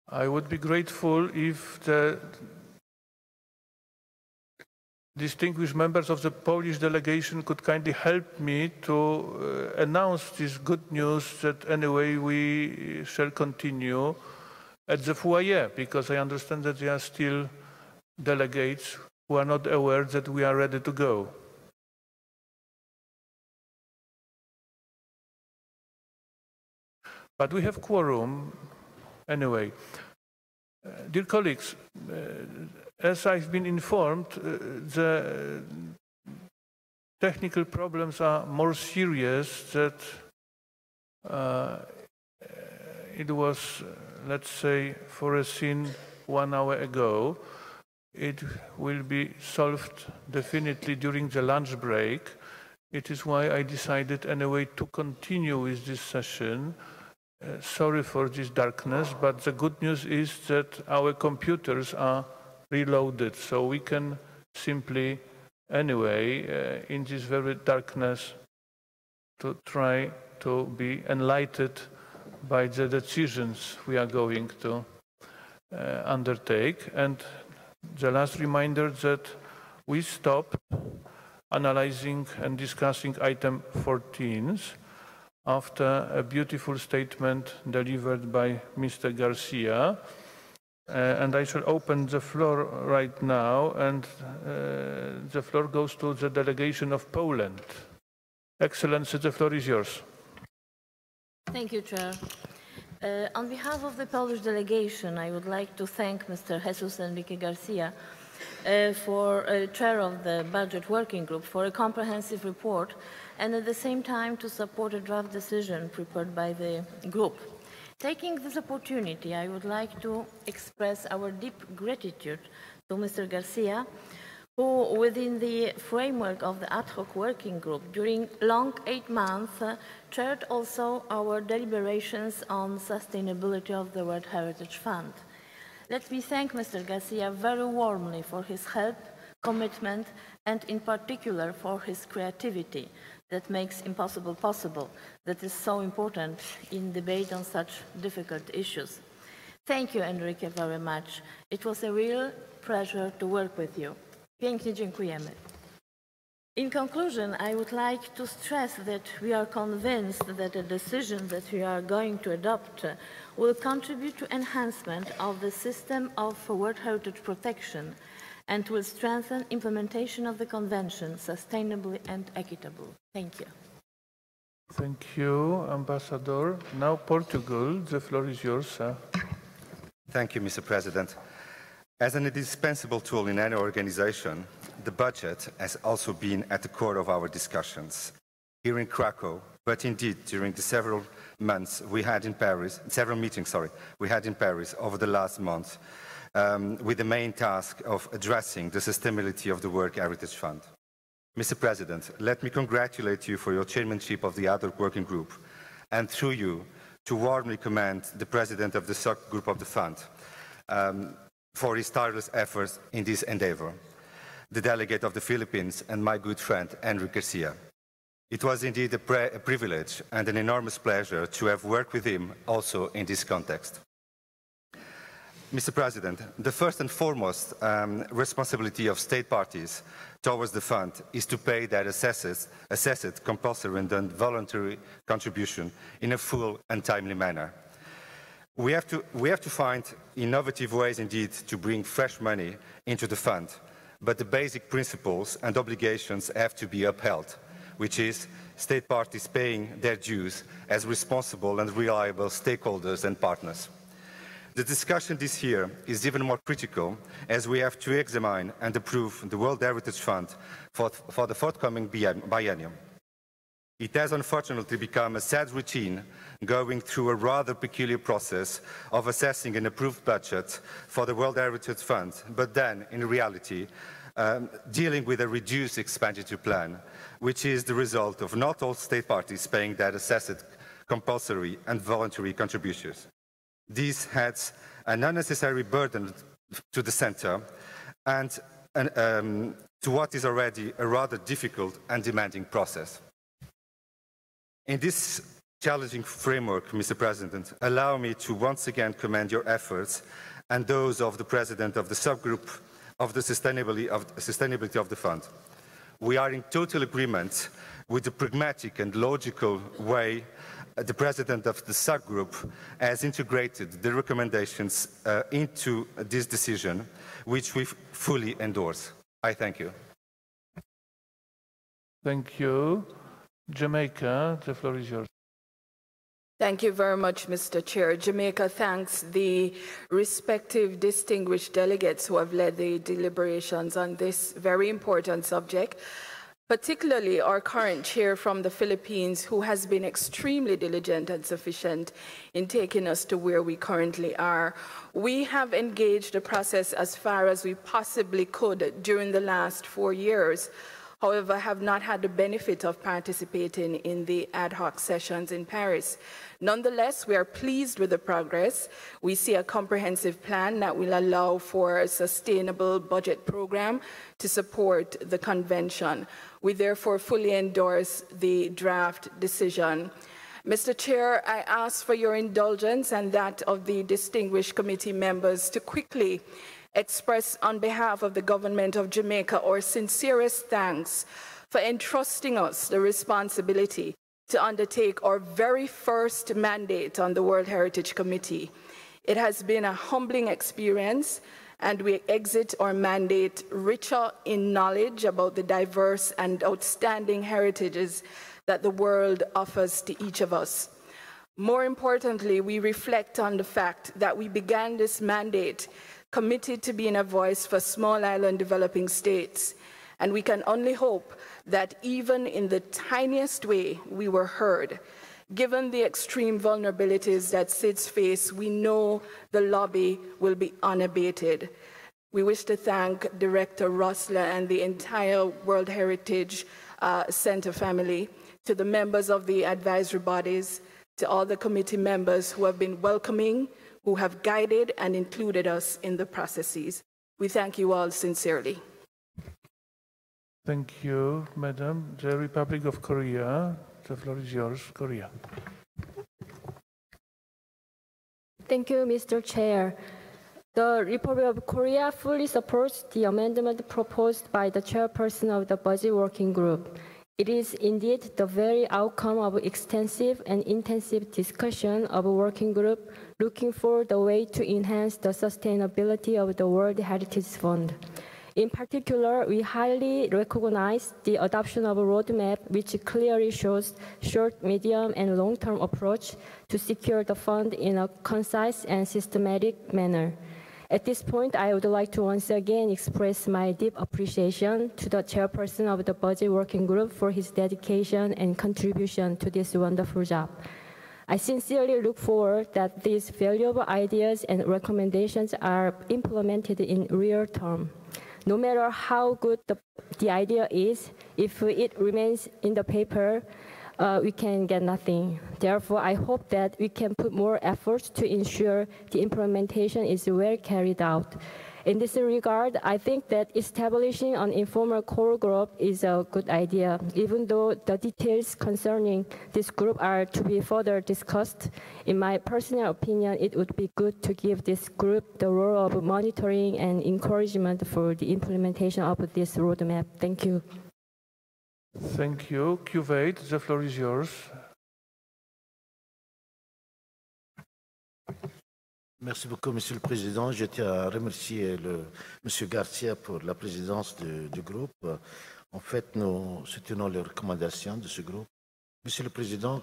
C: I would be grateful if the distinguished members of the Polish delegation could kindly help me to announce this good news that anyway we shall continue at the foyer, because I understand that there are still delegates who are not aware that we are ready to go. But we have quorum anyway. Dear colleagues, as I've been informed, the technical problems are more serious than it was, let's say, foreseen 1 hour ago. It will be solved definitely during the lunch break. It is why I decided anyway to continue with this session. Sorry for this darkness, but the good news is that our computers are reloaded, so we can simply, anyway, in this very darkness, to try to be enlightened by the decisions we are going to undertake. And the last reminder that we stopped analyzing and discussing item 14 after a beautiful statement delivered by Mr. Garcia. And I shall open the floor right now, and the floor goes to the delegation of Poland. Excellency, the floor is yours.
Q: Thank you, Chair. On behalf of the Polish delegation, I would like to thank Mr. Jesus Enrique Garcia, chair of the Budget Working Group, for a comprehensive report, and at the same time to support a draft decision prepared by the group. Taking this opportunity, I would like to express our deep gratitude to Mr. Garcia, who, within the framework of the ad hoc working group, during long 8 months, chaired also our deliberations on sustainability of the World Heritage Fund. Let me thank Mr. Garcia very warmly for his help, commitment, and in particular for his creativity that makes impossible possible, that is so important in debate on such difficult issues. Thank you, Enrique, very much. It was a real pleasure to work with you. Pięknie dziękujemy. In conclusion, I would like to stress that we are convinced that the decision that we are going to adopt will contribute to enhancement of the system of World Heritage protection and will strengthen implementation of the Convention sustainably and equitably. Thank you.
C: Thank you, Ambassador. Now Portugal, the floor is yours, sir.
R: Thank you, Mr. President. As an indispensable tool in any organization, the budget has also been at the core of our discussions here in Krakow, but indeed during the several months we had in Paris, several meetings, we had in Paris over the last month, with the main task of addressing the sustainability of the World Heritage Fund. Mr. President, let me congratulate you for your chairmanship of the ad hoc working group, and through you, to warmly commend the President of the subgroup of the Fund for his tireless efforts in this endeavor, the delegate of the Philippines and my good friend, Enrique Garcia. It was indeed a privilege and an enormous pleasure to have worked with him also in this context. Mr. President, the first and foremost responsibility of state parties towards the fund is to pay their assessed compulsory and voluntary contribution in a full and timely manner. We have to find innovative ways indeed to bring fresh money into the fund, but the basic principles and obligations have to be upheld, which is state parties paying their dues as responsible and reliable stakeholders and partners. The discussion this year is even more critical as we have to examine and approve the World Heritage Fund for the forthcoming biennium. It has unfortunately become a sad routine going through a rather peculiar process of assessing an approved budget for the World Heritage Fund, but then, in reality, dealing with a reduced expenditure plan, which is the result of not all state parties paying their assessed compulsory and voluntary contributions. This adds an unnecessary burden to the centre and to what is already a rather difficult and demanding process. In this challenging framework, Mr. President, allow me to once again commend your efforts and those of the President of the subgroup of the sustainability of the Fund. We are in total agreement with the pragmatic and logical way the President of the subgroup has integrated the recommendations into this decision, which we fully endorse. I thank you.
C: Thank you. Jamaica, the floor is yours.
G: Thank you very much, Mr. Chair. Jamaica thanks the respective distinguished delegates who have led the deliberations on this very important subject, particularly our current chair from the Philippines, who has been extremely diligent and sufficient in taking us to where we currently are. We have engaged the process as far as we possibly could during the last 4 years. However, have not had the benefit of participating in the ad hoc sessions in Paris. Nonetheless, we are pleased with the progress. We see a comprehensive plan that will allow for a sustainable budget program to support the convention. We therefore fully endorse the draft decision. Mr. Chair, I ask for your indulgence and that of the distinguished committee members to quickly express on behalf of the government of Jamaica our sincerest thanks for entrusting us the responsibility to undertake our very first mandate on the World Heritage Committee. It has been a humbling experience, and we exit our mandate richer in knowledge about the diverse and outstanding heritages that the world offers to each of us. More importantly, we reflect on the fact that we began this mandate committed to being a voice for small island developing states, and we can only hope that even in the tiniest way we were heard. Given the extreme vulnerabilities that SIDS face, we know the lobby will be unabated. We wish to thank Director Rossler and the entire World Heritage Center family, to the members of the advisory bodies, to all the committee members who have been welcoming, who have guided and included us in the processes. We thank you all sincerely.
C: Thank you, Madam. The Republic of Korea, the floor is yours, Korea.
S: Thank you, Mr. Chair. The Republic of Korea fully supports the amendment proposed by the chairperson of the Budget Working Group. It is indeed the very outcome of extensive and intensive discussion of a working group looking for the way to enhance the sustainability of the World Heritage Fund. In particular, we highly recognize the adoption of a roadmap which clearly shows short, medium, and long-term approach to secure the fund in a concise and systematic manner. At this point, I would like to once again express my deep appreciation to the chairperson of the Budget Working Group for his dedication and contribution to this wonderful job. I sincerely look forward that these valuable ideas and recommendations are implemented in real terms. No matter how good the idea is, if it remains in the paper, we can get nothing. Therefore, I hope that we can put more efforts to ensure the implementation is well carried out. In this regard, I think that establishing an informal core group is a good idea, even though the details concerning this group are to be further discussed. In my personal opinion, it would be good to give this group the role of monitoring and encouragement for the implementation of this roadmap. Thank you.
C: Thank you. Kuwait, the floor is yours.
F: Merci beaucoup, Monsieur le Président. Je tiens à remercier Monsieur Garcia pour la présidence du groupe. En fait, nous soutenons les recommandations de ce groupe. Monsieur le Président,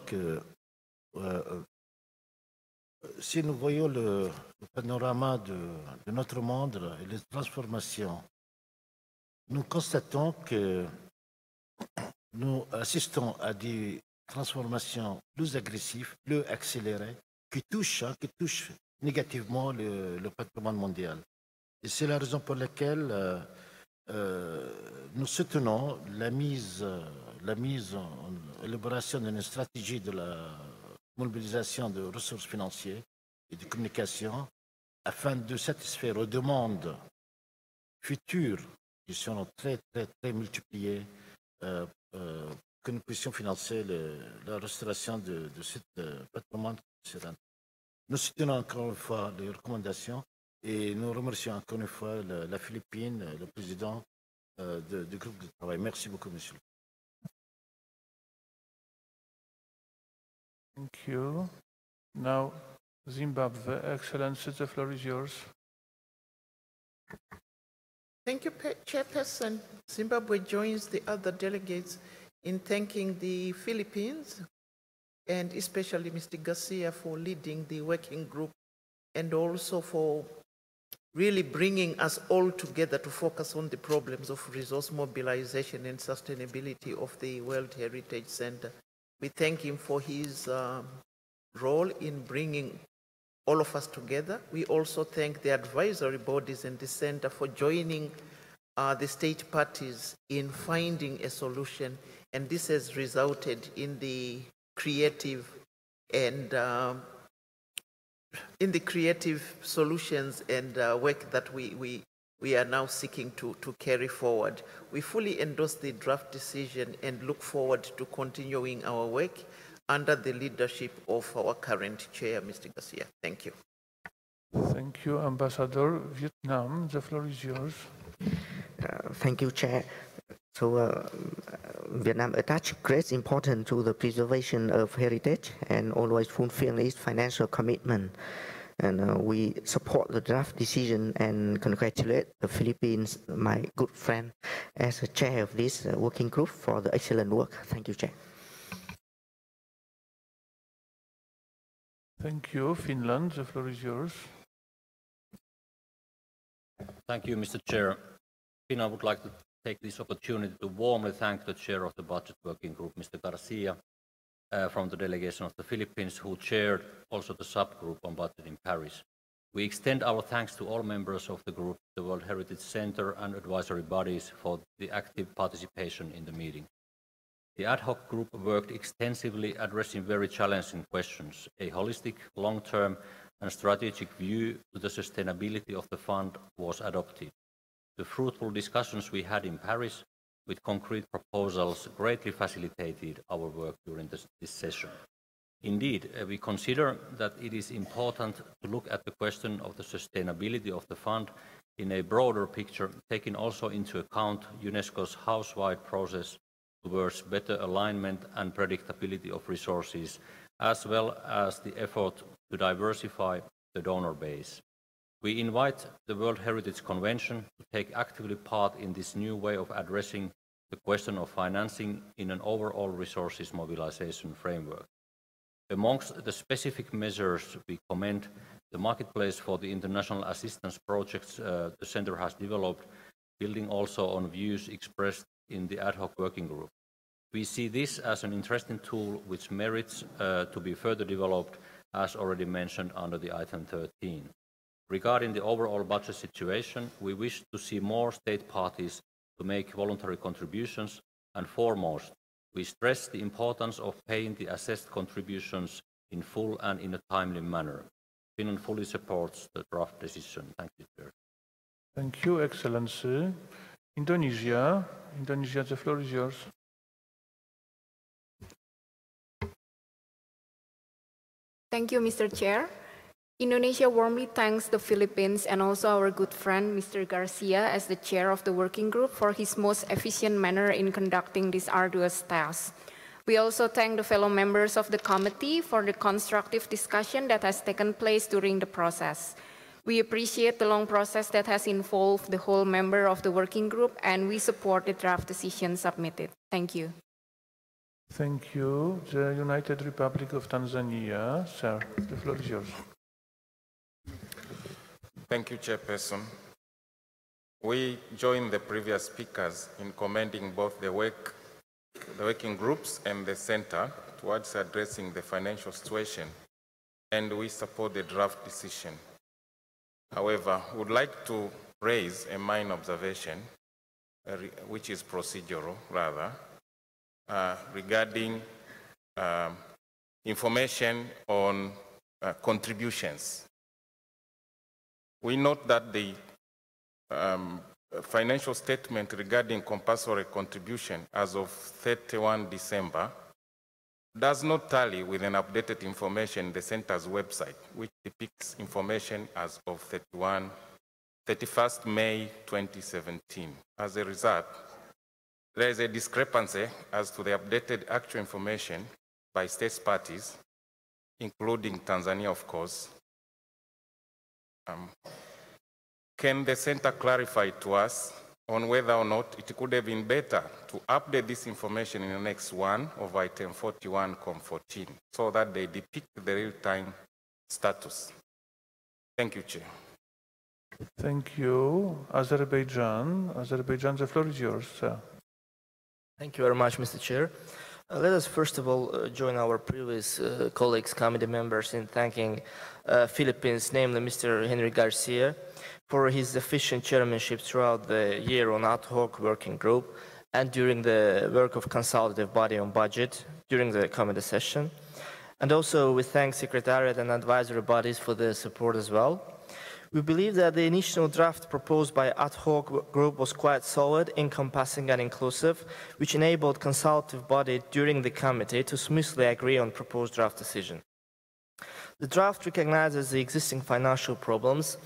F: si nous voyons le panorama de notre monde et les transformations, nous constatons que nous assistons à des transformations plus agressives, plus accélérées, qui touchent négativement le patrimoine mondial. Et c'est la raison pour laquelle nous soutenons la mise en élaboration d'une stratégie de la mobilisation de ressources financières et de communication afin de satisfaire aux demandes futures qui seront très multipliées que nous puissions financer la restauration de ce patrimoine culturel. Nous soutenons encore une fois les recommandations et nous remercions encore une fois la Philippine, le président du groupe de travail. Merci beaucoup, monsieur.
C: Thank you. Now, Zimbabwe, Excellency, the floor is yours.
T: Thank you, Chairperson. Zimbabwe joins the other delegates in thanking the Philippines and especially Mr. Garcia for leading the working group and also for really bringing us all together to focus on the problems of resource mobilization and sustainability of the World Heritage Center. We thank him for his role in bringing all of us together. We also thank the advisory bodies and the center for joining the state parties in finding a solution, and this has resulted in the creative and solutions and work that we are now seeking to carry forward. We fully endorse the draft decision and look forward to continuing our work under the leadership of our current chair, Mr. Garcia. Thank you.
C: Thank you, Ambassador. Vietnam, the floor is yours.
U: Thank you, Chair. So Vietnam attaches great importance to the preservation of heritage and always fulfill its financial commitment. And we support the draft decision and congratulate the Philippines, my good friend, as a chair of this working group for the excellent work. Thank you, Chair.
C: Thank you. Finland, the floor is yours.
V: Thank you, Mr. Chair. I would like to take this opportunity to warmly thank the chair of the Budget Working Group, Mr. Garcia, from the delegation of the Philippines, who chaired also the subgroup on budget in Paris. We extend our thanks to all members of the group, the World Heritage Center and advisory bodies for the active participation in the meeting. The ad hoc group worked extensively addressing very challenging questions. A holistic, long-term and strategic view to the sustainability of the fund was adopted. The fruitful discussions we had in Paris with concrete proposals greatly facilitated our work during this session. Indeed, we consider that it is important to look at the question of the sustainability of the fund in a broader picture, taking also into account UNESCO's house-wide process towards better alignment and predictability of resources, as well as the effort to diversify the donor base. We invite the World Heritage Convention to take actively part in this new way of addressing the question of financing in an overall resources mobilization framework. Amongst the specific measures, we commend the marketplace for the international assistance projects the Centre has developed, building also on views expressed in the ad hoc working group. We see this as an interesting tool which merits to be further developed, as already mentioned under the item 13. Regarding the overall budget situation, we wish to see more state parties to make voluntary contributions, and foremost, we stress the importance of paying the assessed contributions in full and in a timely manner. Finland fully supports the draft decision. Thank you, Chair.
C: Thank you, Excellency. Indonesia. Indonesia, the floor is yours.
A: Thank you, Mr. Chair. Indonesia warmly thanks the Philippines and also our good friend, Mr. Garcia, as the chair of the working group for his most efficient manner in conducting this arduous task. We also thank the fellow members of the committee for the constructive discussion that has taken place during the process. We appreciate the long process that has involved the whole member of the working group, and we support the draft decision submitted. Thank you.
C: Thank you. The United Republic of Tanzania. Sir, the floor is yours.
B: Thank you, Chairperson. We join the previous speakers in commending both the working groups and the Center towards addressing the financial situation, and we support the draft decision. However, we would like to raise a minor observation, which is procedural, rather, regarding information on contributions. We note that the financial statement regarding compulsory contribution as of 31 December does not tally with an updated information in the Center's website, which depicts information as of 31st May 2017. As a result, there is a discrepancy as to the updated actual information by state parties, including Tanzania, of course. Can the Center clarify to us on whether or not it could have been better to update this information in Annex 1 of Item 41.14 so that they depict the real-time status? Thank you, Chair.
C: Thank you. Azerbaijan. Azerbaijan, the floor is yours, sir.
W: Thank you very much, Mr. Chair. Let us first of all join our previous colleagues, committee members, in thanking Philippines, namely Mr. Henry Garcia, for his efficient chairmanship throughout the year on ad hoc working group and during the work of consultative body on budget during the committee session. And also we thank Secretariat and advisory bodies for their support as well. We believe that the initial draft proposed by ad hoc group was quite solid, encompassing and inclusive, which enabled consultative body during the committee to smoothly agree on proposed draft decision. The draft recognizes the existing financial problems,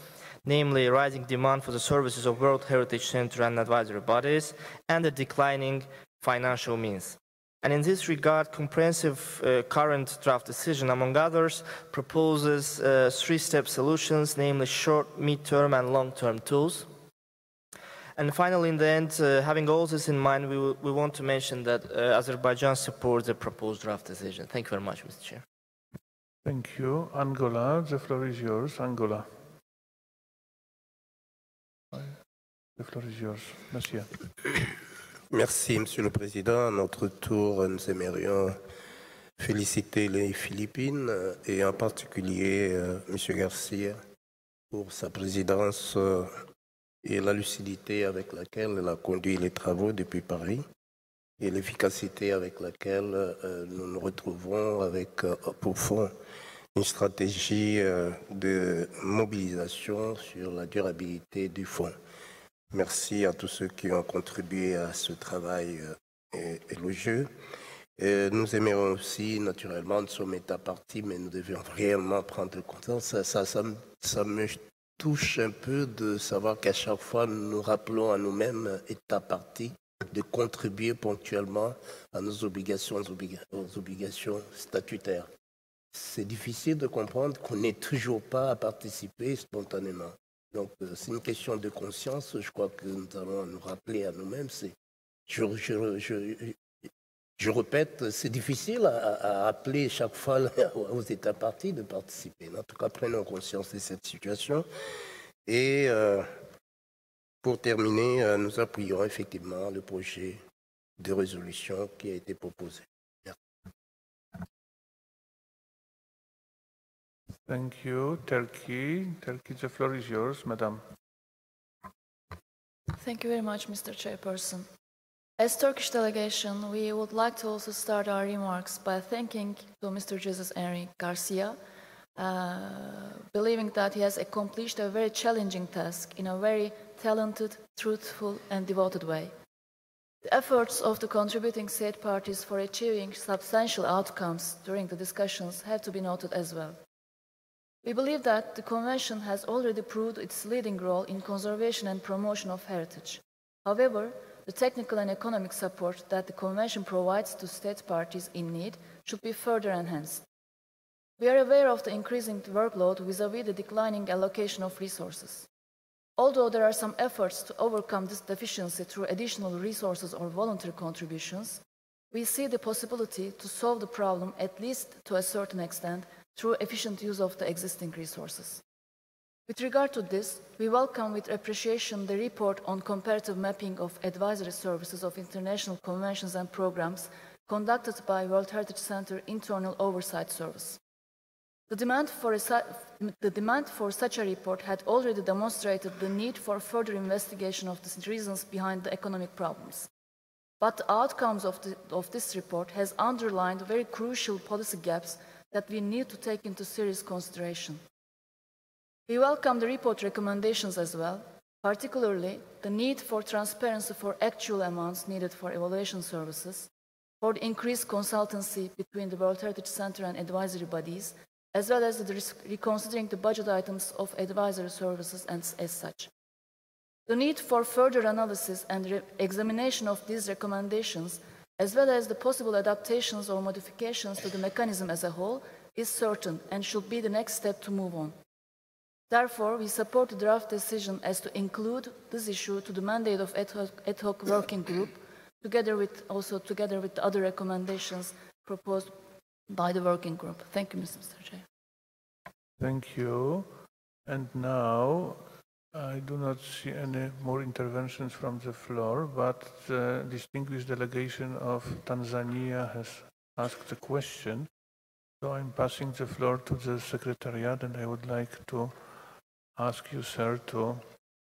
W: namely rising demand for the services of World Heritage Center and advisory bodies, and the declining financial means. And in this regard, comprehensive current draft decision, among others, proposes three-step solutions, namely short, mid-term, and long-term tools. And finally, in the end, having all this in mind, we want to mention that Azerbaijan supports the proposed draft decision. Thank you very much, Mr. Chair.
C: Thank you. Angola, the floor is yours. Angola. The floor is yours. Monsieur.
I: Merci, Monsieur le Président. À notre tour, nous aimerions féliciter les Philippines et en particulier Monsieur Garcia pour sa présidence et la lucidité avec laquelle elle a conduit les travaux depuis Paris et l'efficacité avec laquelle nous nous retrouvons avec, pour fond, une stratégie de mobilisation sur la durabilité du fonds. Merci à tous ceux qui ont contribué à ce travail élogieux. Nous aimerions aussi, naturellement, nous sommes État partie, mais nous devions réellement prendre conscience. Ça me touche un peu de savoir qu'à chaque fois, nous nous rappelons à nous-mêmes, État partie, de contribuer ponctuellement à nos obligations, aux obligations statutaires. C'est difficile de comprendre qu'on n'est toujours pas à participer spontanément. Donc, c'est une question de conscience. Je crois que nous allons nous rappeler à nous-mêmes. Je répète, c'est difficile à appeler chaque fois aux États partis de participer. En tout cas, prenons conscience de cette situation. Et pour terminer, nous appuyons effectivement le projet de résolution qui a été proposé. Merci.
C: Thank you. Turkey. Turkey, the floor is yours, Madam.
X: Thank you very much, Mr. Chairperson. As Turkish delegation, we would like to also start our remarks by thanking to Mr. Jesus Henry Garcia, believing that he has accomplished a very challenging task in a very talented, truthful, and devoted way. The efforts of the contributing state parties for achieving substantial outcomes during the discussions have to be noted as well. We believe that the Convention has already proved its leading role in conservation and promotion of heritage. However, the technical and economic support that the Convention provides to state parties in need should be further enhanced. We are aware of the increasing workload vis-à-vis the declining allocation of resources. Although there are some efforts to overcome this deficiency through additional resources or voluntary contributions, we see the possibility to solve the problem, at least to a certain extent, through efficient use of the existing resources. With regard to this, we welcome with appreciation the report on comparative mapping of advisory services of international conventions and programs conducted by World Heritage Center Internal Oversight Service. The demand for such a report had already demonstrated the need for further investigation of the reasons behind the economic problems. But the outcomes of this report has underlined very crucial policy gaps that we need to take into serious consideration. We welcome the report recommendations as well, particularly the need for transparency for actual amounts needed for evaluation services, for the increased consultancy between the World Heritage Center and advisory bodies, as well as the reconsidering the budget items of advisory services and as such. The need for further analysis and examination of these recommendations, as well as the possible adaptations or modifications to the mechanism as a whole, is certain and should be the next step to move on. Therefore, we support the draft decision as to include this issue to the mandate of ad hoc working group, together with the other recommendations proposed by the working group. Thank you, Mr. Chair.
C: Thank you. And now, I do not see any more interventions from the floor, but the distinguished delegation of Tanzania has asked a question. So I'm passing the floor to the Secretariat, and I would like to ask you, sir, to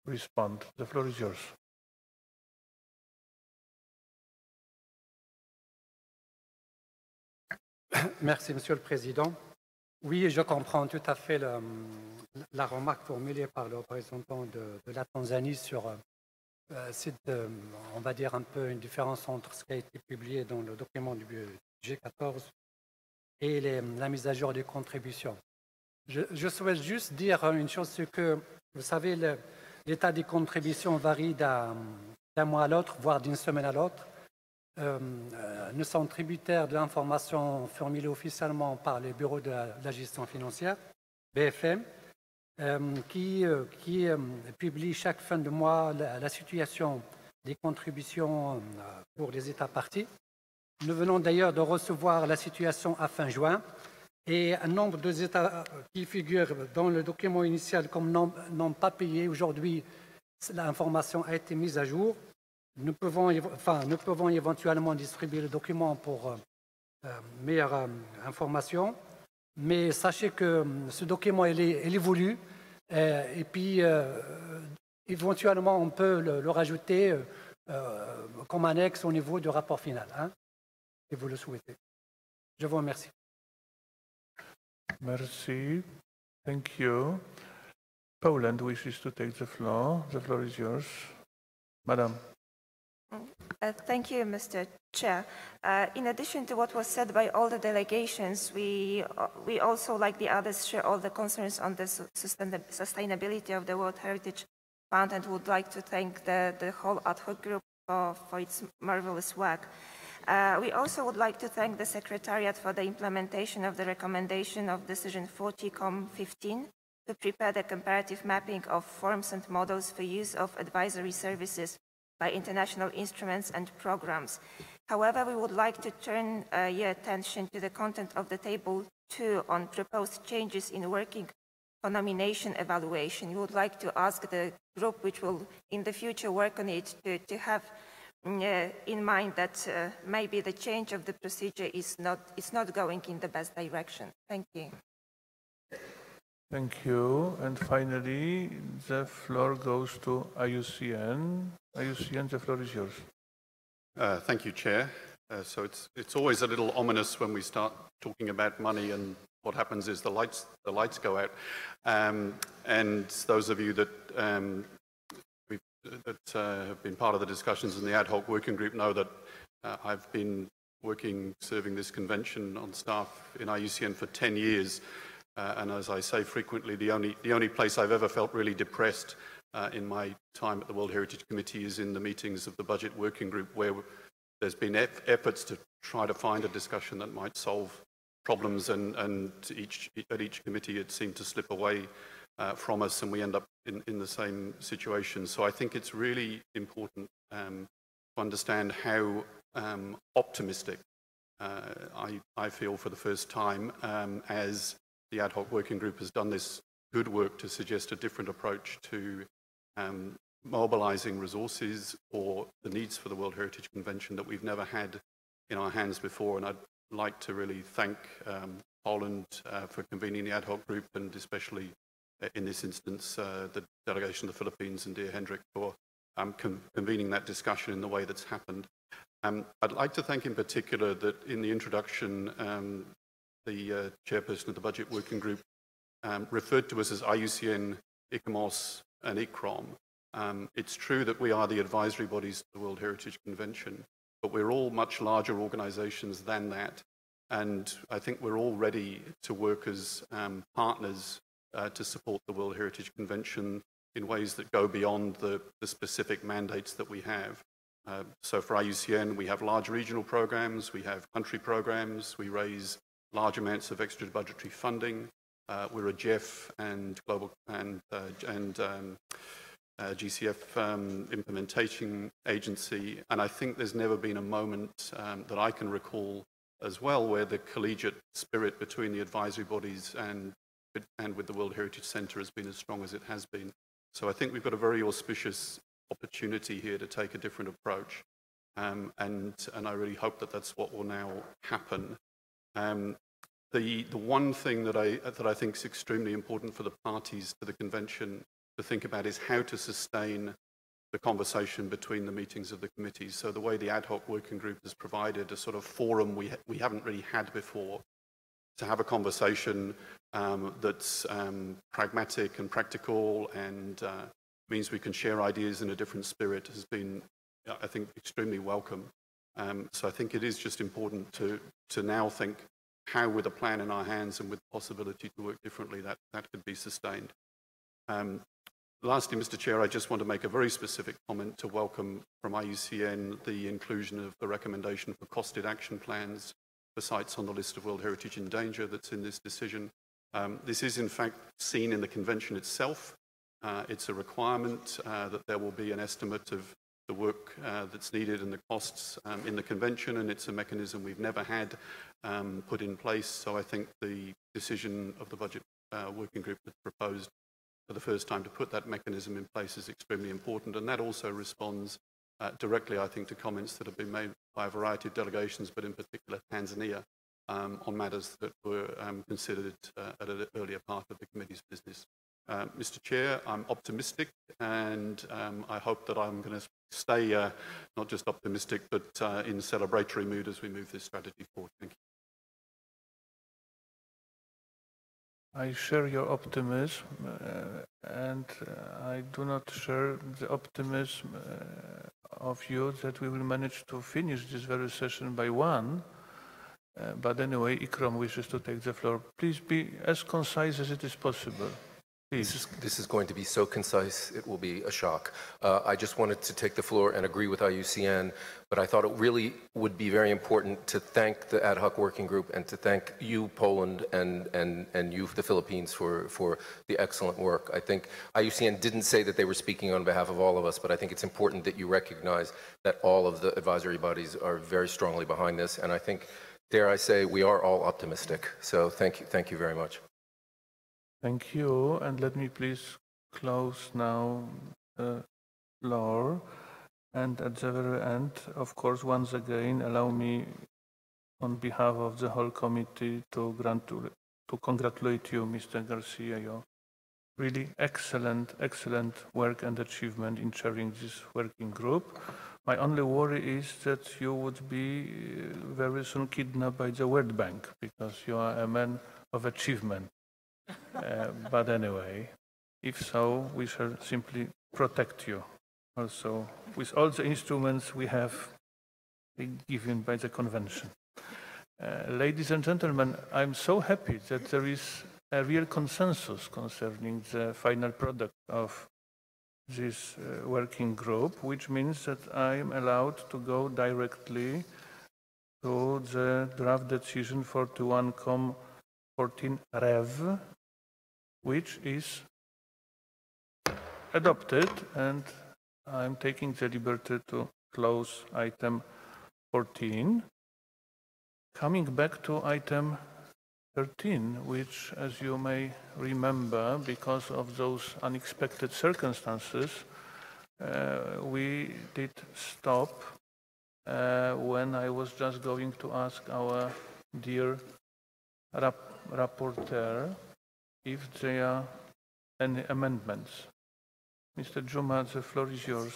C: respond. The floor is yours.
E: Merci, Monsieur le Président. Oui, je comprends tout à fait la remarque formulée par le représentant de la Tanzanie sur on va dire un peu une différence entre ce qui a été publié dans le document du G14 et la mise à jour des contributions. Je souhaite juste dire une chose, c'est que, vous savez, l'état des contributions varie d'un mois à l'autre, voire d'une semaine à l'autre. Nous sommes tributaires de l'information formulée officiellement par le Bureau de la gestion financière, BFM, qui publie chaque fin de mois la situation des contributions pour les États parties. Nous venons d'ailleurs de recevoir la situation à fin juin et un nombre d'États qui figurent dans le document initial comme n'ont pas payé. Aujourd'hui, l'information a été mise à jour. Nous pouvons éventuellement distribuer le document pour meilleure information, mais sachez que ce document il évolue et puis éventuellement on peut le rajouter comme annexe au niveau du rapport final, si vous le souhaitez. Je vous remercie.
C: Merci. Thank you. Poland wishes to take the floor. The floor is yours. Madam.
H: Thank you, Mr. Chair. In addition to what was said by all the delegations, we also, like the others, share all the concerns on the sustainability of the World Heritage Fund and would like to thank the whole ad hoc group for its marvelous work. We also would like to thank the Secretariat for the implementation of the recommendation of Decision 40-15 to prepare the comparative mapping of forms and models for use of advisory services by international instruments and programs. However, we would like to turn your attention to the content of the Table 2 on proposed changes in working for nomination evaluation. We would like to ask the group which will in the future work on it to have in mind that maybe the change of the procedure is not going in the best direction. Thank you.
C: Thank you. And finally, the floor goes to IUCN. IUCN, the floor is yours.
J: Thank you, Chair. So it's always a little ominous when we start talking about money, and what happens is the lights go out. And those of you that we've have been part of the discussions in the ad hoc working group know that I've been serving this convention on staff in IUCN for 10 years. And as I say frequently, the only place I've ever felt really depressed in my time at the World Heritage Committee is in the meetings of the Budget Working Group, where there's been efforts to try to find a discussion that might solve problems, and at each committee it seemed to slip away from us, and we end up in the same situation. So I think it's really important to understand how optimistic I feel for the first time as the ad hoc working group has done this good work to suggest a different approach to mobilising resources or the needs for the World Heritage Convention that we've never had in our hands before. And I'd like to really thank Poland for convening the ad hoc group, and especially in this instance the delegation of the Philippines and dear Hendrik for convening that discussion in the way that's happened. I'd like to thank in particular that in the introduction the chairperson of the Budget Working Group referred to us as IUCN, ICOMOS and ICROM. It's true that we are the advisory bodies to the World Heritage Convention, but we're all much larger organisations than that, and I think we're all ready to work as partners to support the World Heritage Convention in ways that go beyond the specific mandates that we have. So for IUCN, we have large regional programs, we have country programs, we raise large amounts of extra budgetary funding. We're a GEF and global and GCF implementation agency, and I think there's never been a moment that I can recall as well where the collegiate spirit between the advisory bodies and with the World Heritage Centre has been as strong as it has been. So I think we've got a very auspicious opportunity here to take a different approach, and I really hope that that's what will now happen. The one thing that I think is extremely important for the parties to the convention to think about is how to sustain the conversation between the meetings of the committees. So the way the ad hoc working group has provided a sort of forum we haven't really had before to have a conversation that's pragmatic and practical and means we can share ideas in a different spirit has been, I think, extremely welcome. So I think it is just important to now think how, with a plan in our hands and with the possibility to work differently, that could be sustained. Lastly, Mr. Chair, I just want to make a very specific comment to welcome from IUCN the inclusion of the recommendation for costed action plans for sites on the list of World Heritage in Danger that's in this decision. This is in fact seen in the convention itself. It's a requirement that there will be an estimate of the work that's needed and the costs in the convention, and it's a mechanism we've never had put in place. So I think the decision of the Budget Working Group that proposed for the first time to put that mechanism in place is extremely important, and that also responds directly, I think, to comments that have been made by a variety of delegations, but in particular Tanzania, on matters that were considered at an earlier part of the committee's business. Mr. Chair, I'm optimistic, and I hope that I'm going to stay not just optimistic, but in celebratory mood as we move this strategy forward. Thank you.
C: I share your optimism, and I do not share the optimism of you that we will manage to finish this very session by 1. But anyway, Ikram wishes to take the floor. Please be as concise as it is possible.
K: This is going to be so concise, it will be a shock. I just wanted to take the floor and agree with IUCN, but I thought it really would be very important to thank the ad hoc working group and to thank you, Poland, and you, the Philippines, for the excellent work. I think IUCN didn't say that they were speaking on behalf of all of us, but I think it's important that you recognize that all of the advisory bodies are very strongly behind this, and I think, dare I say, we are all optimistic. So thank you very much.
C: Thank you, and let me please close now the floor. And at the very end, of course, once again, allow me, on behalf of the whole committee, to congratulate you, Mr. Garcia, your really excellent work and achievement in chairing this working group. My only worry is that you would be very soon kidnapped by the World Bank, because you are a man of achievement. But anyway, if so, we shall simply protect you also with all the instruments we have given by the convention. Ladies and gentlemen, I'm so happy that there is a real consensus concerning the final product of this working group, which means that I'm allowed to go directly to the draft decision 41.14 Rev, which is adopted, and I'm taking the liberty to close item 14. Coming back to item 13, which, as you may remember, because of those unexpected circumstances, we did stop when I was just going to ask our dear rapporteur if there are any amendments. Mr. Juma, the floor is yours.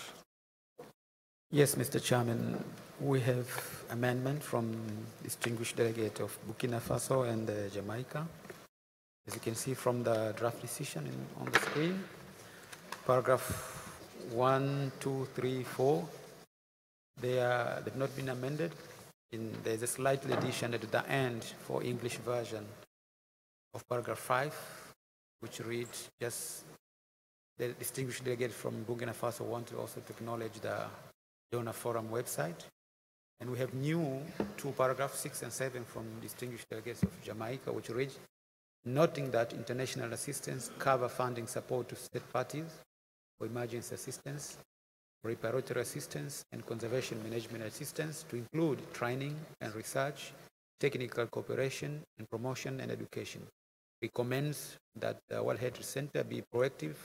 D: Yes, Mr. Chairman, we have amendment from distinguished delegate of Burkina Faso and Jamaica. As you can see from the draft decision on the screen, paragraph 1, 2, 3, 4, they've not been amended. There's a slight addition at the end for English version of paragraph 5, which reads just the distinguished delegate from Burkina Faso want to also to acknowledge the Donor Forum website. And we have new two paragraphs, 6 and 7, from distinguished delegates of Jamaica, which read, noting that international assistance cover funding support to state parties for emergency assistance, preparatory assistance, and conservation management assistance to include training and research, technical cooperation, and promotion and education. Recommends that the World Heritage Center be proactive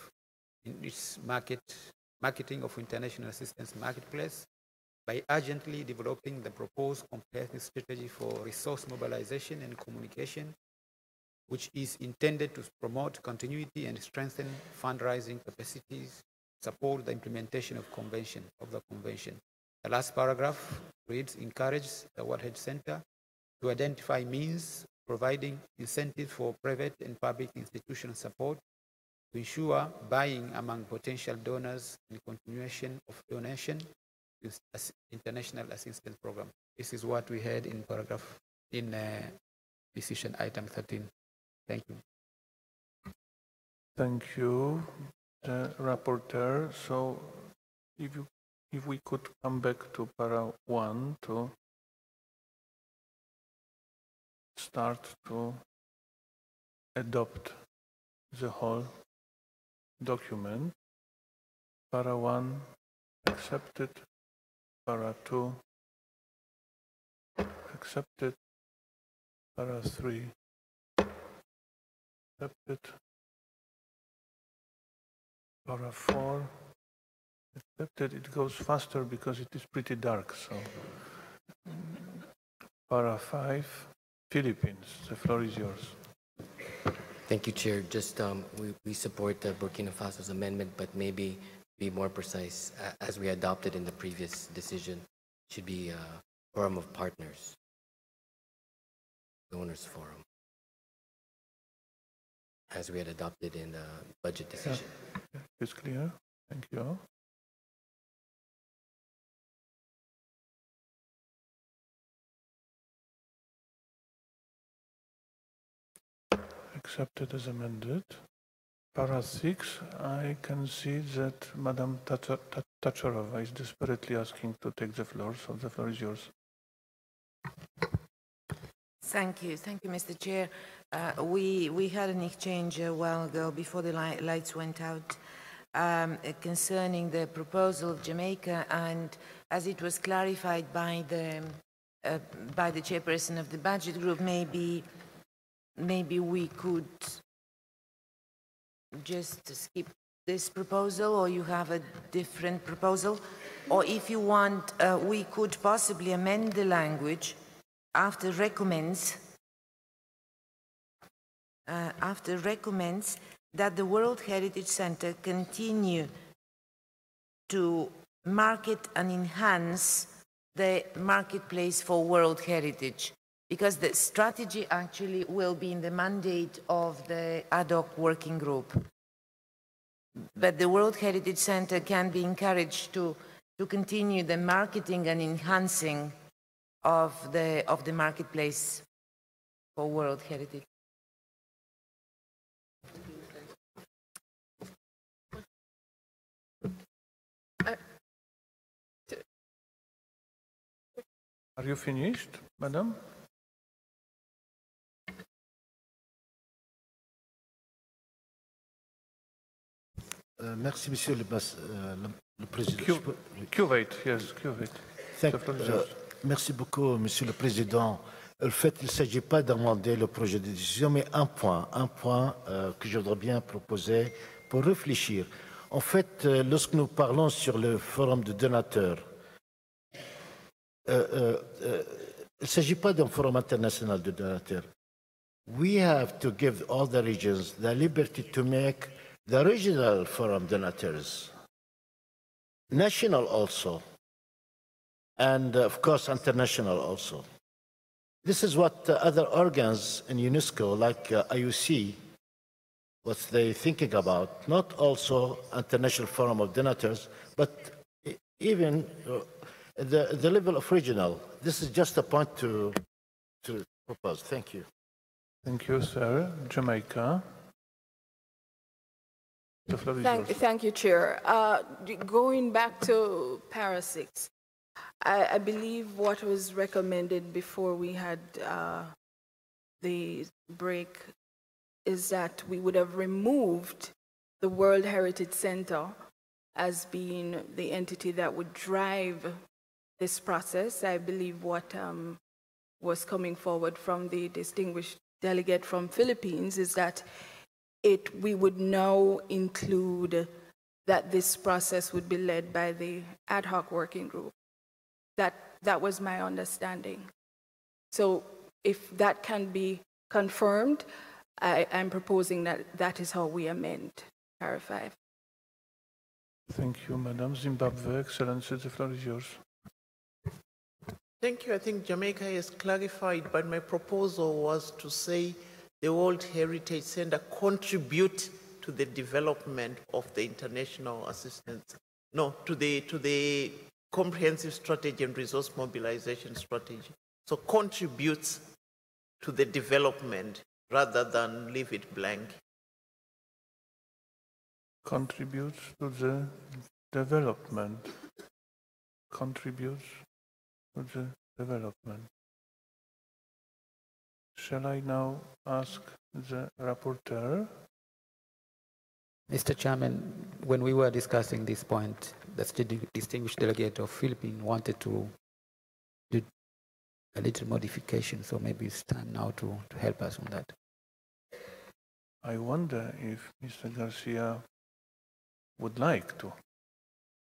D: in its marketing of international assistance marketplace by urgently developing the proposed comprehensive strategy for resource mobilization and communication, which is intended to promote continuity and strengthen fundraising capacities, support the implementation of the convention. The last paragraph reads, encourages the World Heritage Center to identify means providing incentives for private and public institutional support to ensure buying among potential donors and continuation of donation to international assistance program. This is what we had in paragraph in decision item 13. Thank you.
C: Thank you, the rapporteur. So, if we could come back to para 1 to start to adopt the whole document. Para 1 accepted, para 2 accepted, para 3 accepted, para 4 accepted. It goes faster because it is pretty dark. So para 5, Philippines. The floor is yours.
O: Thank you, Chair. Just we support Burkina Faso's amendment, but maybe be more precise, as we adopted in the previous decision, should be a forum of partners, donors forum, as we had adopted in the budget decision.
C: Yeah. It's clear. Thank you. Accepted as amended. Para 6, I can see that Madam Tacharova is desperately asking to take the floor, so the floor is yours.
L: Thank you, Mr. Chair. We had an exchange a while ago before the lights went out concerning the proposal of Jamaica, and as it was clarified by the chairperson of the budget group, maybe we could just skip this proposal, or you have a different proposal, or if you want, we could possibly amend the language after recommends that the World Heritage Center continue to market and enhance the marketplace for World Heritage, because the strategy actually will be in the mandate of the ad hoc working group. but the World Heritage Center can be encouraged to continue the marketing and enhancing of the marketplace for World Heritage.
C: Are you finished, madam?
F: Merci, Monsieur le Président.
C: Yes,
F: Merci beaucoup, Monsieur le Président. Le fait qu'il ne s'agit pas d'amender le projet de décision, mais un point que je voudrais bien proposer pour réfléchir. En fait, lorsque nous parlons sur le forum de donateurs, il ne s'agit pas d'un forum international de donateurs. We have to give all the regions the liberty to make the regional forum donators, national also, and of course international also. This is what other organs in UNESCO, like IUC, what they're thinking about, not also international forum of donators, but even the level of regional. This is just a point to propose. Thank you.
C: Thank you, sir. Jamaica. The floor is yours.
G: Thank you, Chair. Going back to Para 6, I believe what was recommended before we had the break is that we would have removed the World Heritage Center as being the entity that would drive this process. I believe what was coming forward from the distinguished delegate from Philippines is that we would now include that this process would be led by the ad hoc working group. That was my understanding. So if that can be confirmed, I'm proposing that is how we amend Para 5.
C: Thank you, Madam. Zimbabwe, Excellency, the floor is yours.
T: Thank you. I think Jamaica has clarified, but my proposal was to say the World Heritage Center contribute to the development of the international assistance, to the comprehensive strategy and resource mobilization strategy. So contributes to the development rather than leave it blank.
C: Contributes to the development. Contributes to the development. Shall I now ask the rapporteur?
D: Mr. Chairman, when we were discussing this point, the distinguished delegate of Philippines wanted to do a little modification, so maybe it's time now to help us on that.
C: I wonder if Mr. Garcia would like to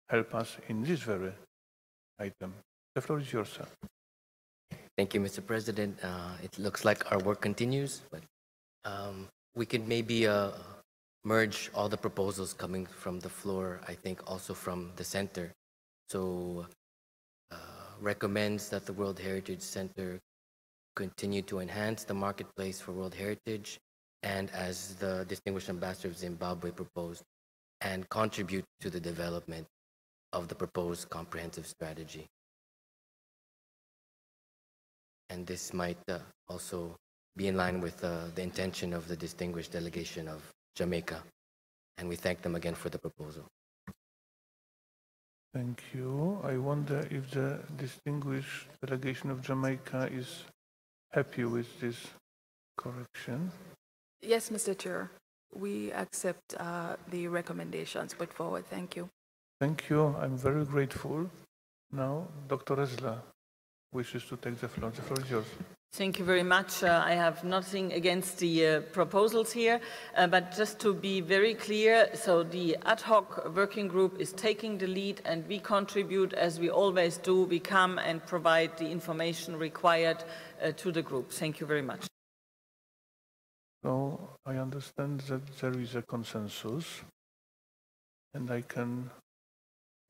C: help us in this very item. The floor is yours, sir.
O: Thank you, Mr. President. It looks like our work continues, but we could maybe merge all the proposals coming from the floor, I think also from the center. So recommends that the World Heritage Center continue to enhance the marketplace for World Heritage, and as the Distinguished Ambassador of Zimbabwe proposed, and contribute to the development of the proposed comprehensive strategy. And this might also be in line with the intention of the distinguished delegation of Jamaica. And we thank them again for the proposal.
C: Thank you. I wonder if the distinguished delegation of Jamaica is happy with this correction.
G: Yes, Mr. Chair. We accept the recommendations put forward. Thank you.
C: Thank you. I'm very grateful. Now, Dr. Esla wishes to take the floor. The floor is yours.
M: Thank you very much. I have nothing against the proposals here, but just to be very clear, so the ad hoc working group is taking the lead and we contribute as we always do. We come and provide the information required to the group. Thank you very much.
C: So I understand that there is a consensus and I can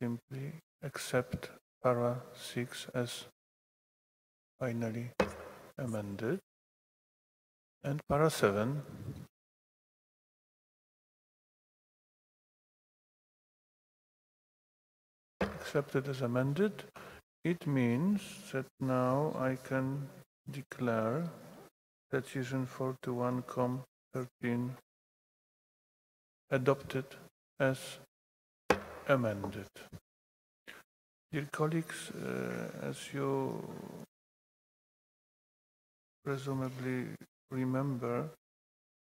C: simply accept Para 6 as finally amended, and Para 7 Accepted as amended. It means that now I can declare decision 41-13 adopted as amended. Dear colleagues, as you presumably remember,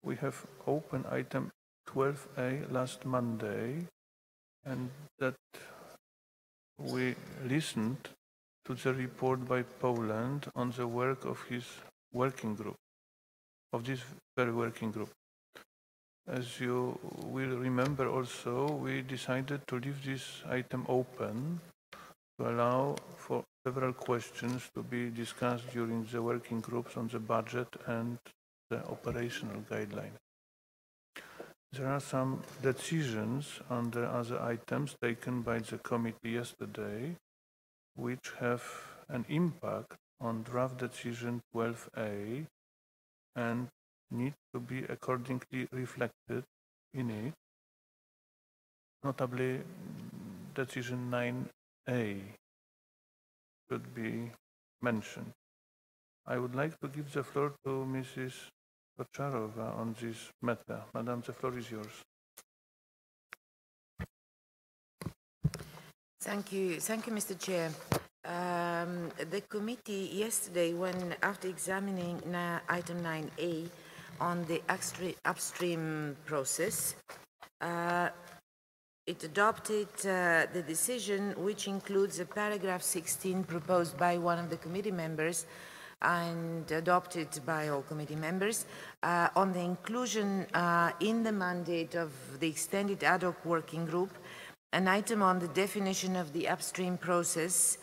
C: we have open item 12A last Monday, and that we listened to the report by Poland on the work of his working group, of this very working group. As you will remember also, we decided to leave this item open to allow for several questions to be discussed during the working groups on the budget and the operational guidelines. There are some decisions on the other items taken by the committee yesterday, which have an impact on draft decision 12A and need to be accordingly reflected in it, notably decision 9A should be mentioned. I would like to give the floor to Mrs. Kocharova on this matter. Madam, the floor is yours.
L: Thank you, Mr. Chair. The committee yesterday, when after examining item 9A on the upstream process, it adopted the decision, which includes a paragraph 16 proposed by one of the committee members and adopted by all committee members on the inclusion in the mandate of the extended ad hoc working group an item on the definition of the upstream process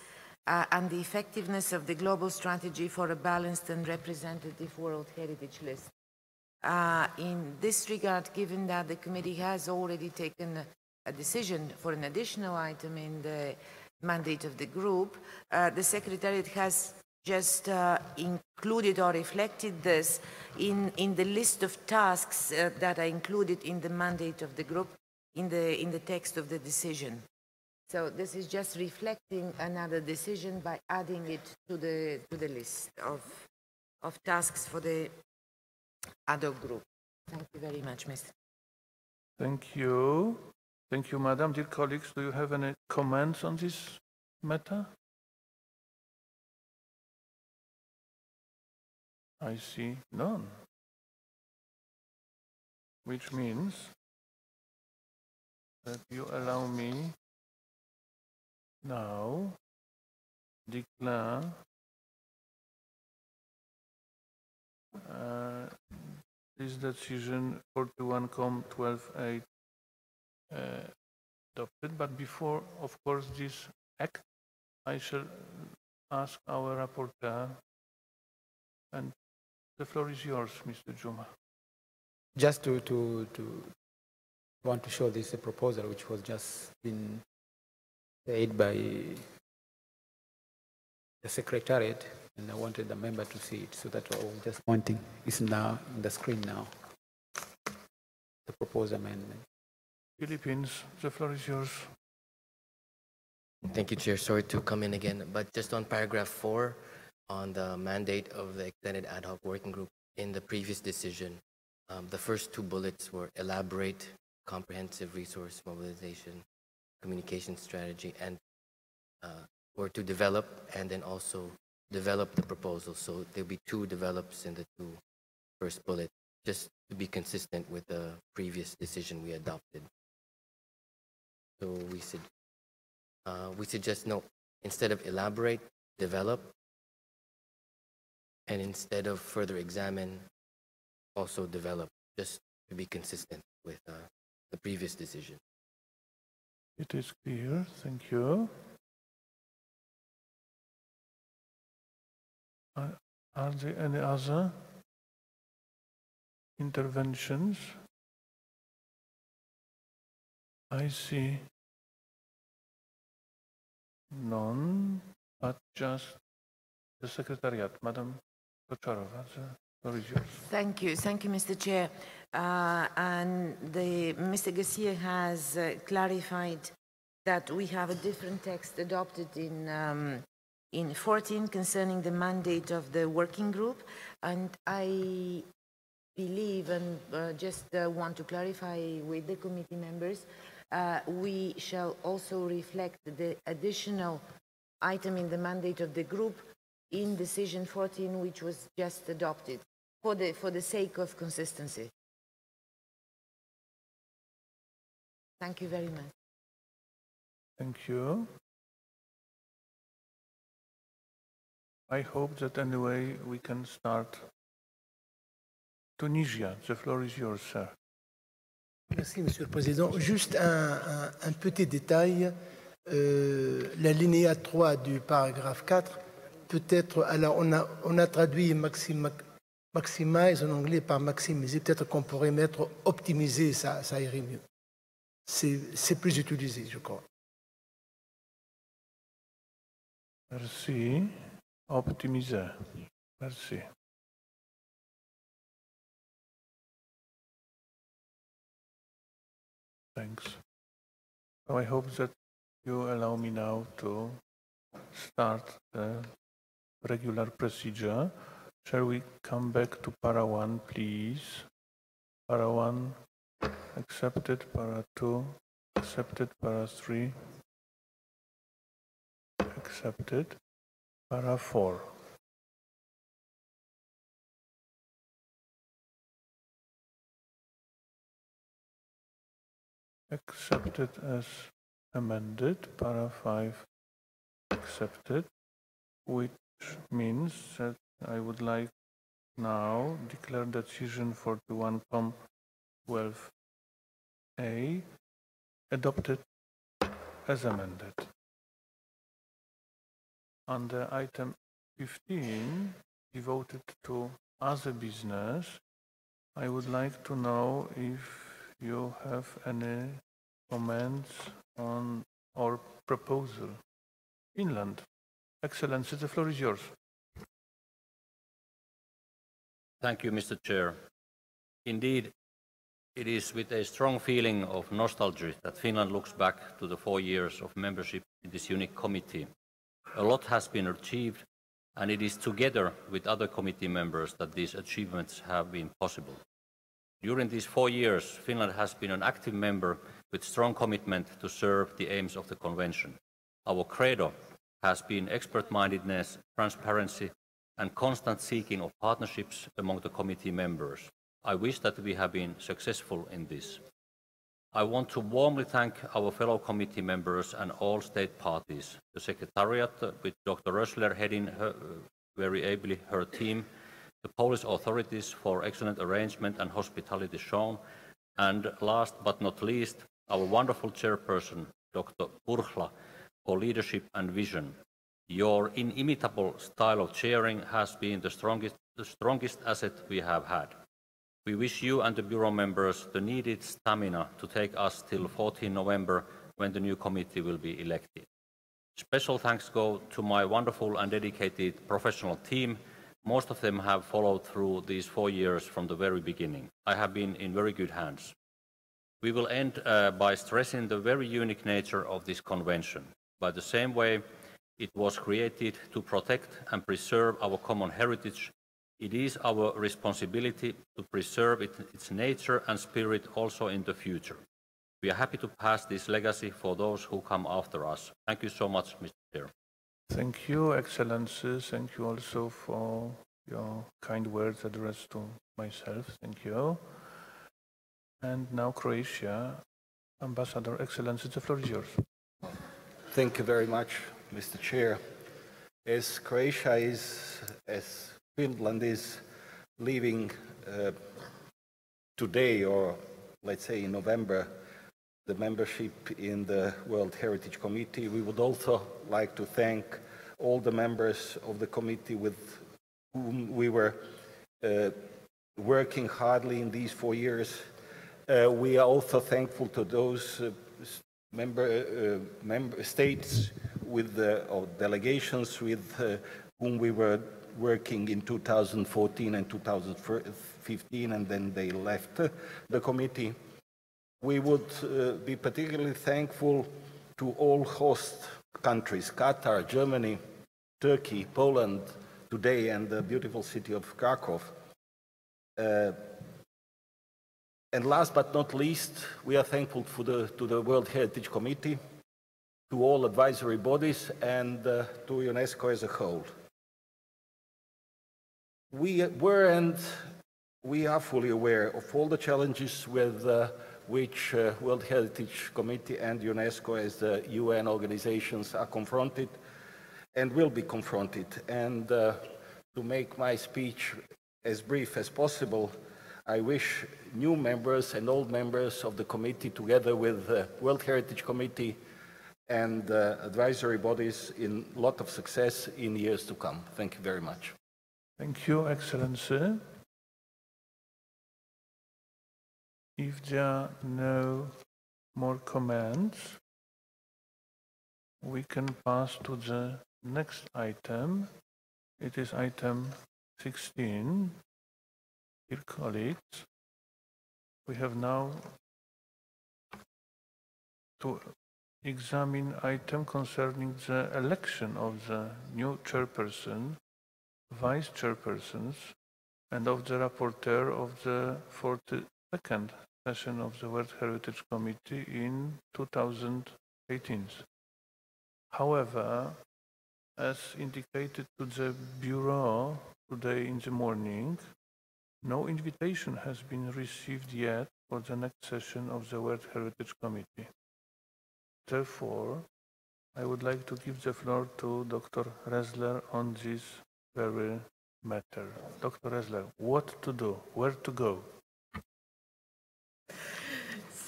L: and the effectiveness of the global strategy for a balanced and representative World Heritage List. In this regard, given that the committee has already taken a decision for an additional item in the mandate of the group, the Secretariat has just included or reflected this in the list of tasks that are included in the mandate of the group in the text of the decision. So this is just reflecting another decision by adding it to the list of tasks for the ad hoc group. Thank you very much, Mr.
C: Thank you. Thank you, Madam. Dear colleagues, do you have any comments on this matter? I see none. Which means that you allow me now declare this decision 41-12-8 adopted. But before, of course, this act, I shall ask our rapporteur, and the floor is yours, Mr. Juma.
D: Just to want to show this proposal, which was just been said by the Secretariat, and I wanted the member to see it, so that I was just pointing. It's now on the screen now, the proposed amendment.
C: Philippines, the floor is yours.
O: Thank you, Chair. Sorry to come in again, but just on paragraph 4, on the mandate of the extended ad hoc working group in the previous decision, the first two bullets were elaborate, comprehensive resource mobilization, communication strategy, and or to develop and then also develop the proposal. So there'll be two develops in the two first bullet, just to be consistent with the previous decision we adopted. So we suggest no, instead of elaborate, develop, and instead of further examine, also develop, just to be consistent with the previous decision.
C: It is clear. Thank you. Are there any other interventions? I see none, but just the Secretariat. Madam Kocharova, the floor is yours.
L: Thank you, Mr. Chair. And Mr. Garcia has clarified that we have a different text adopted in 14 concerning the mandate of the working group, and I believe and just want to clarify with the committee members, we shall also reflect the additional item in the mandate of the group in decision 14, which was just adopted, for the sake of consistency. Thank you very much.
C: Thank you. I hope that anyway we can start. Tunisia, the floor is yours, sir.
N: Merci, Monsieur le Président. Juste un petit détail. L'alinéa 3 du paragraphe 4 peut être... Alors, on a traduit maximize en anglais par maximiser. Peut-être qu'on pourrait mettre optimiser, ça irait mieux. C'est plus utilisé, je crois.
C: Merci. Optimiser. Merci. Thanks. So I hope that you allow me now to start the regular procedure. Shall we come back to para 1, please? Para 1, accepted. Para 2, accepted. Para 3, accepted. Para 4. Accepted as amended. Para 5, accepted, which means that I would like now declare decision 41.12a adopted as amended. Under item 15, devoted to other business, I would like to know if you have any comments on our proposal. Finland. Excellency, the floor is yours.
V: Thank you, Mr. Chair. Indeed, it is with a strong feeling of nostalgia that Finland looks back to the 4 years of membership in this unique committee. A lot has been achieved, and it is together with other committee members that these achievements have been possible. During these 4 years, Finland has been an active member with strong commitment to serve the aims of the Convention. Our credo has been expert-mindedness, transparency, and constant seeking of partnerships among the committee members. I wish that we have been successful in this. I want to warmly thank our fellow committee members and all state parties, the Secretariat with Dr. Rössler heading very ably her team, the Polish authorities for excellent arrangement and hospitality shown, and last but not least, our wonderful chairperson, Dr. Purhla, for leadership and vision. Your inimitable style of chairing has been the strongest asset we have had. We wish you and the Bureau members the needed stamina to take us till 14 November when the new committee will be elected. Special thanks go to my wonderful and dedicated professional team. Most of them have followed through these 4 years from the very beginning. I have been in very good hands. We will end by stressing the very unique nature of this convention. By the same way, it was created to protect and preserve our common heritage. It is our responsibility to preserve its nature and spirit also in the future. We are happy to pass this legacy for those who come after us. Thank you so much, Mr. Chair.
C: Thank you, Excellencies. Thank you also for your kind words addressed to myself. Thank you. And now Croatia. Ambassador, Excellency, the floor is yours.
P: Thank you very much, Mr. Chair. As Croatia is, as Finland is leaving today, or let's say in November, the membership in the World Heritage Committee, we would also like to thank all the members of the committee with whom we were working hardly in these 4 years. We are also thankful to those member states with or delegations with whom we were working in 2014 and 2015, and then they left the committee. We would be particularly thankful to all host countries, Qatar, Germany, Turkey, Poland, today, and the beautiful city of Krakow. And last but not least, we are thankful to the World Heritage Committee, to all advisory bodies, and to UNESCO as a whole. We were and we are fully aware of all the challenges with which World Heritage Committee and UNESCO as the UN organizations are confronted and will be confronted. And to make my speech as brief as possible, I wish new members and old members of the committee, together with the World Heritage Committee and advisory bodies, a lot of success in years to come. Thank you very much.
C: Thank you, Excellency. If there are no more comments, we can pass to the next item. It is item 16. Dear colleagues, we have now to examine item concerning the election of the new chairperson, vice chairpersons, and of the rapporteur of the 42nd session of the World Heritage Committee in 2018. However, as indicated to the Bureau today in the morning, no invitation has been received yet for the next session of the World Heritage Committee. Therefore, I would like to give the floor to Dr. Ressler on this very matter. Dr. Ressler, what to do? Where to go?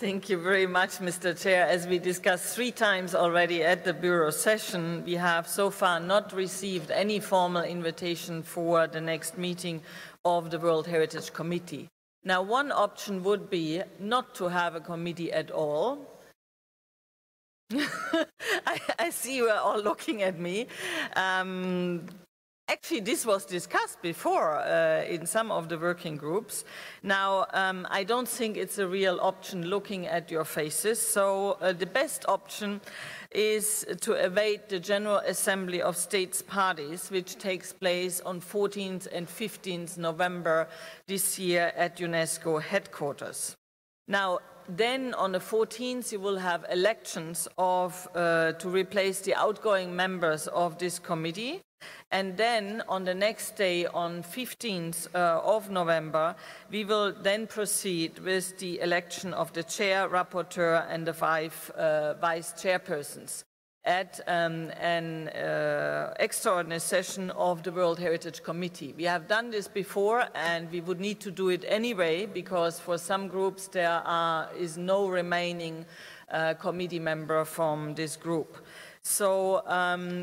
M: Thank you very much, Mr. Chair. As we discussed 3 times already at the Bureau session, we have so far not received any formal invitation for the next meeting of the World Heritage Committee. Now, one option would be not to have a committee at all. I see you are all looking at me. Actually, this was discussed before in some of the working groups. Now, I don't think it's a real option looking at your faces. So the best option is to await the General Assembly of States Parties, which takes place on 14th and 15th November this year at UNESCO headquarters. Now, then on the 14th, you will have elections to replace the outgoing members of this committee. And then on the next day, on 15th of November, we will then proceed with the election of the chair, rapporteur, and the 5 vice chairpersons at an extraordinary session of the World Heritage Committee. We have done this before, and we would need to do it anyway, because for some groups there is no remaining committee member from this group. So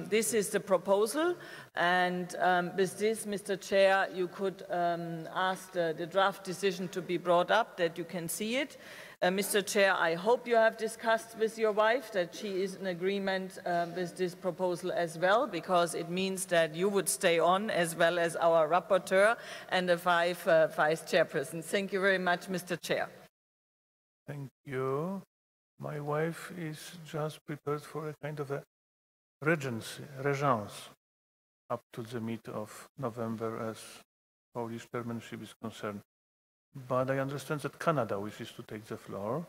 M: this is the proposal, and with this, Mr. Chair, you could ask the draft decision to be brought up, that you can see it. Mr. Chair, I hope you have discussed with your wife that she is in agreement with this proposal as well, because it means that you would stay on as well as our rapporteur and the 5 vice chairpersons. Thank you very much, Mr. Chair.
C: Thank you. My wife is just prepared for a kind of a regence up to the mid of November as Polish chairmanship is concerned. But I understand that Canada wishes to take the floor.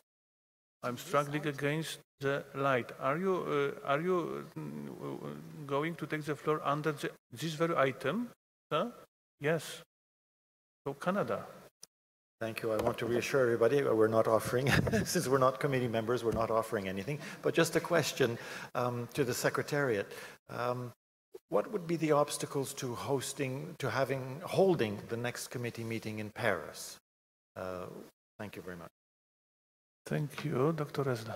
C: I'm struggling against the light. Are you going to take the floor under this very item? Huh? Yes. So Canada.
Q: Thank you. I want to reassure everybody we're not offering, since we're not committee members, we're not offering anything. But just a question to the Secretariat. What would be the obstacles to holding the next committee meeting in Paris? Thank you very much.
C: Thank you, Dr. Ressler.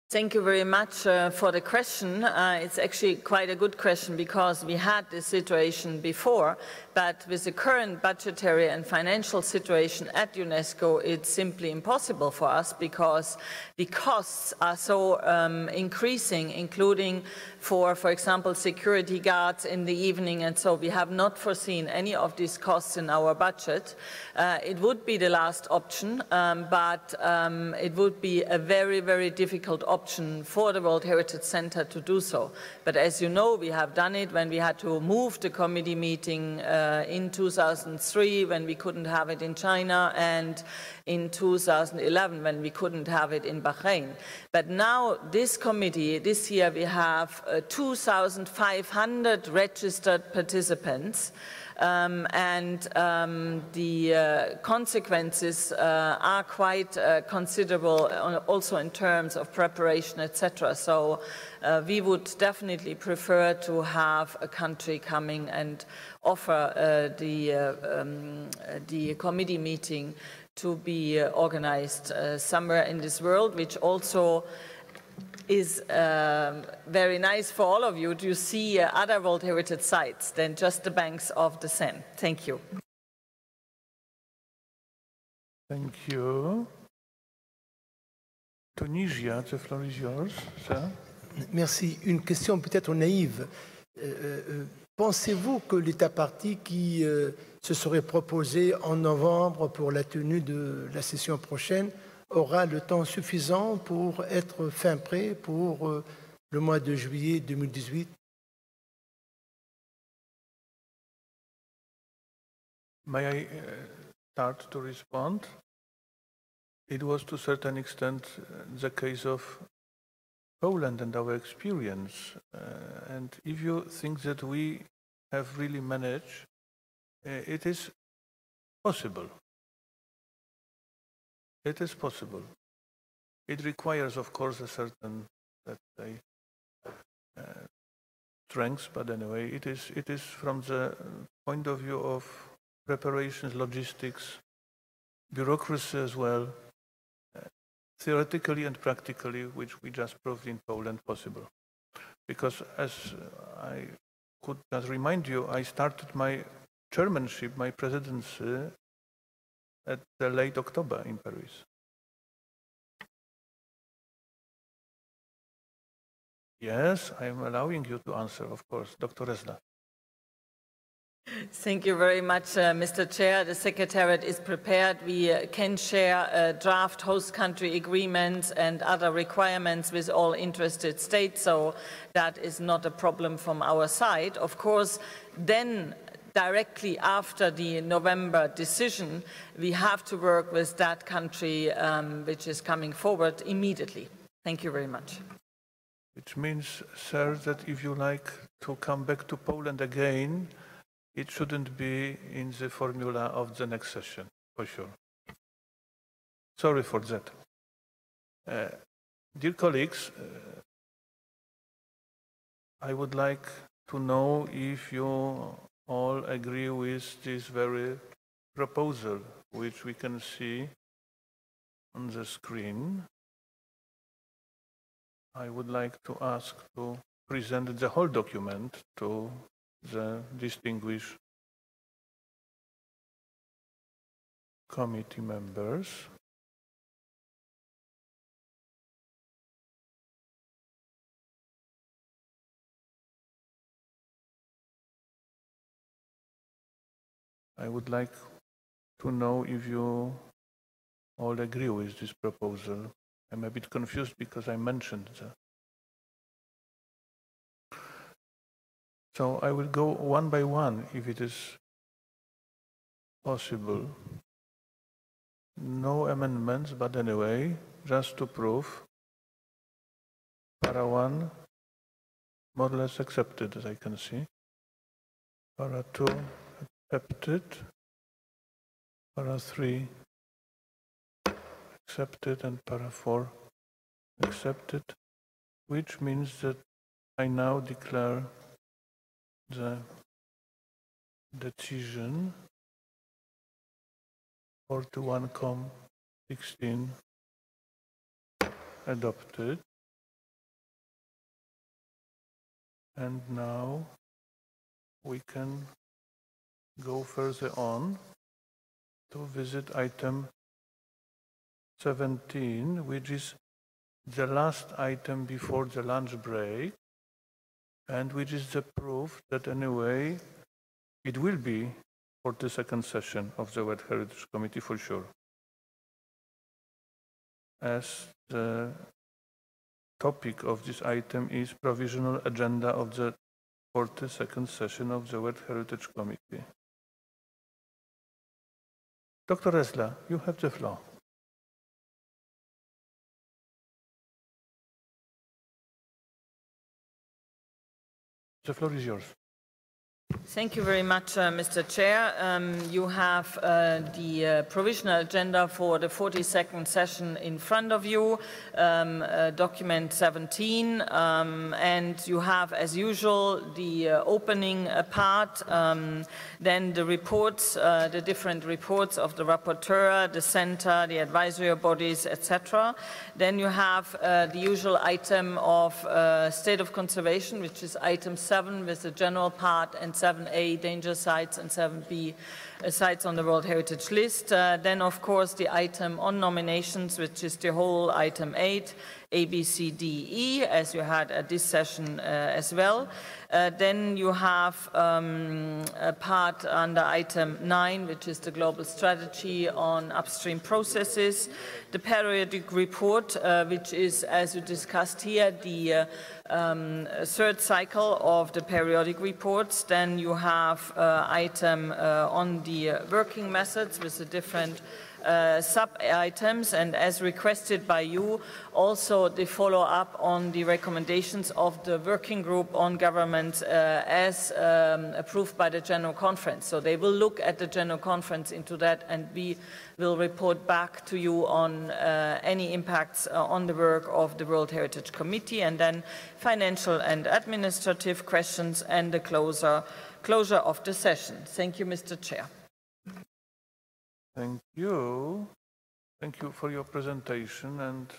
M: Thank you very much for the question. It's actually quite a good question, because we had this situation before, but with the current budgetary and financial situation at UNESCO, it's simply impossible for us, because the costs are so increasing, including for example, security guards in the evening, and so we have not foreseen any of these costs in our budget. It would be the last option, but it would be a very, very difficult option option for the World Heritage Center to do so. But as you know, we have done it when we had to move the committee meeting in 2003, when we couldn't have it in China, and in 2011 when we couldn't have it in Bahrain. But now this committee, this year we have 2,500 registered participants. The consequences are quite considerable also in terms of preparation, etc. So we would definitely prefer to have a country coming and offer the committee meeting to be organized somewhere in this world, which also is very nice for all of you to see other World Heritage sites than just the banks of the Seine. Thank you.
C: Thank you. Tunisia, the floor is yours, sir.
N: Merci. Une question peut-être naïve. Pensez-vous que l'État parti qui se serait proposé en novembre pour la tenue de la session prochaine aura le temps suffisant pour être fin prêt pour le mois de juillet 2018?
C: May I start to respond? It was to a certain extent the case of Poland and our experience. And if you think that we have really managed, it is possible. It is possible. It requires, of course, a certain, let's say, strength, but anyway, it is from the point of view of preparations, logistics, bureaucracy as well, theoretically and practically, which we just proved in Poland, possible. Because as I could just remind you, I started my chairmanship, my presidency, at the late October in Paris. Yes, I am allowing you to answer, of course. Dr. Resla.
M: Thank you very much, Mr. Chair. The Secretariat is prepared. We can share draft host country agreements and other requirements with all interested states, so that is not a problem from our side. Of course, then directly after the November decision, we have to work with that country which is coming forward immediately. Thank you very much.
C: Which means, sir, that if you like to come back to Poland again, it shouldn't be in the formula of the next session, for sure. Sorry for that. Dear colleagues, I would like to know if you all agree with this very proposal, which we can see on the screen. I would like to ask to present the whole document to the distinguished committee members. I would like to know if you all agree with this proposal. I'm a bit confused because I mentioned that. So I will go one by one if it is possible. No amendments, but anyway, just to prove. Para 1, more or less accepted, as I can see. Para 2, accepted. Para 3, accepted, and para 4, accepted, which means that I now declare the decision 41-16 adopted. And now we can go further on to visit item 17, which is the last item before the lunch break, and which is the proof that anyway it will be for the second session of the World Heritage Committee for sure. As the topic of this item is provisional agenda of the 42nd session of the World Heritage Committee. Dr. Resla, you have the floor. The floor is yours.
M: Thank you very much, Mr. Chair. You have the provisional agenda for the 42nd session in front of you, document 17, and you have, as usual, the opening part, then the reports, the different reports of the rapporteur, the center, the advisory bodies, etc. Then you have the usual item of state of conservation, which is item 7 with the general part, and 7A, danger sites, and 7B, sites on the World Heritage List. Then, of course, the item on nominations, which is the whole item 8, A, B, C, D, E, as you had at this session as well. Then you have a part under item 9, which is the global strategy on upstream processes. The periodic report, which is, as you discussed here, the third cycle of the periodic reports. Then you have item on the working methods with the different sub-items, and as requested by you, also the follow-up on the recommendations of the working group on government as approved by the General Conference. So they will look at the General Conference into that, and we will report back to you on any impacts on the work of the World Heritage Committee, and then financial and administrative questions and the closure of the session. Thank you, Mr. Chair.
C: Thank you. Thank you for your presentation, and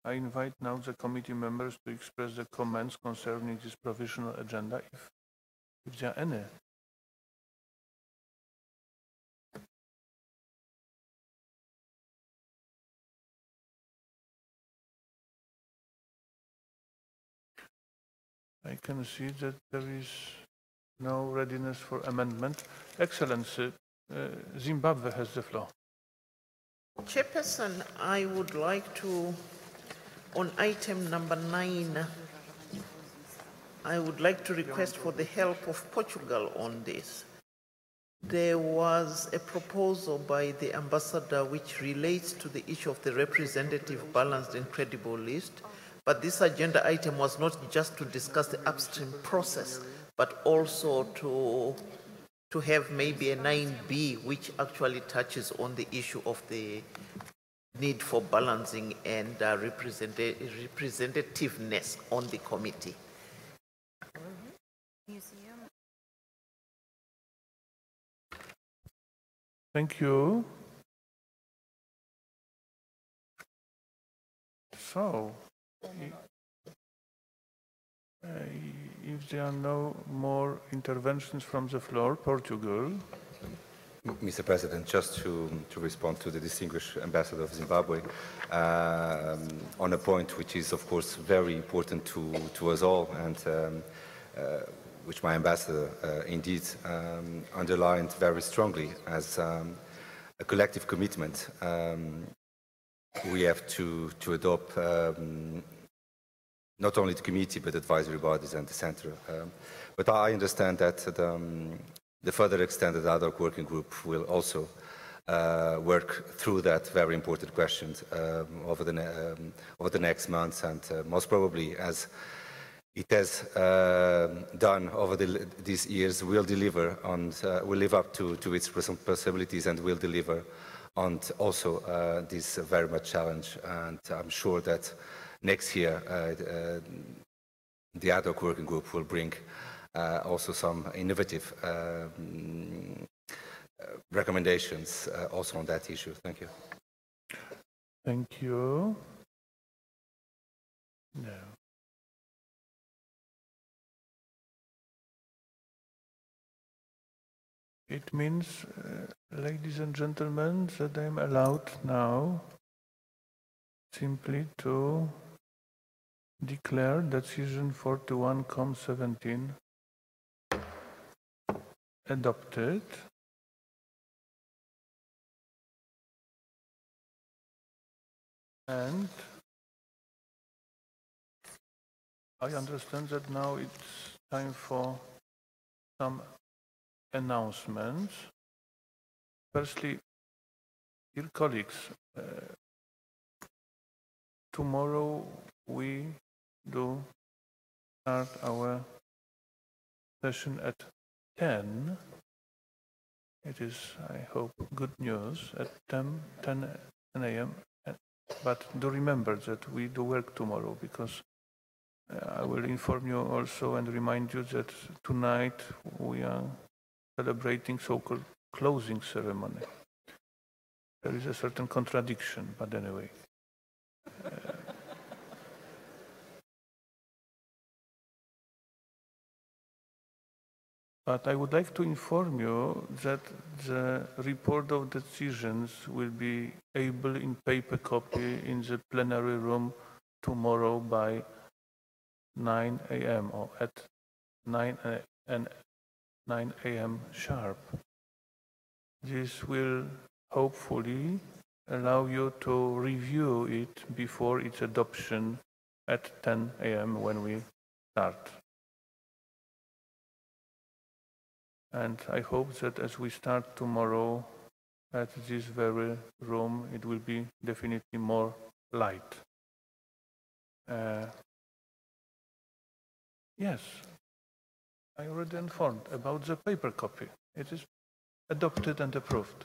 C: I invite now the committee members to express their comments concerning this provisional agenda, if there are any. I can see that there is no readiness for amendment. Excellency, Zimbabwe has the floor.
T: Chairperson, I would like to, on item number 9, I would like to request for the help of Portugal on this. There was a proposal by the ambassador which relates to the issue of the representative, balanced and credible list, but this agenda item was not just to discuss the upstream process, but also to have maybe a 9B, which actually touches on the issue of the need for balancing and representativeness on the committee.
C: Thank you. So, if there are no more interventions from the floor, Portugal.
A: Mr. President, just to respond to the distinguished ambassador of Zimbabwe on a point which is, of course, very important to us all, and which my ambassador indeed underlined very strongly as a collective commitment. We have to adopt not only the committee, but advisory bodies and the center. But I understand that the further extended ad hoc working group will also work through that very important question over the next months, and most probably, as it has done over these years, will deliver on, will live up to its responsibilities and will deliver on also this very much challenge. And I'm sure that next year, the ad hoc working group will bring also some innovative recommendations also on that issue. Thank you.
C: Thank you. No. It means, ladies and gentlemen, that I'm allowed now simply to declare decision 41-17 adopted. And I understand that now it's time for some announcements. Firstly, dear colleagues, tomorrow we do start our session at 10. It is, I hope, good news at 10 a.m. But do remember that we do work tomorrow, because I will inform you also and remind you that tonight we are celebrating so-called closing ceremony. There is a certain contradiction, but anyway. But I would like to inform you that the report of decisions will be able in paper copy in the plenary room tomorrow by 9 a.m. or at 9 a.m. sharp. This will hopefully allow you to review it before its adoption at 10 a.m. when we start. And I hope that as we start tomorrow at this very room, it will be definitely more light. Yes, I already informed about the paper copy. It is adopted and approved.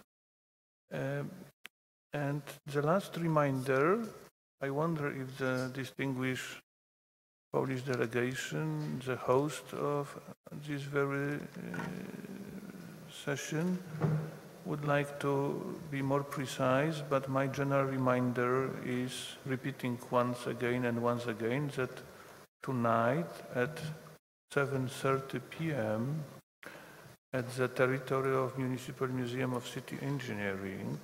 C: And the last reminder, I wonder if the distinguished Polish delegation, the host of this very session, would like to be more precise, but my general reminder is repeating once again that tonight at 7:30 p.m. at the territory of Municipal Museum of City Engineering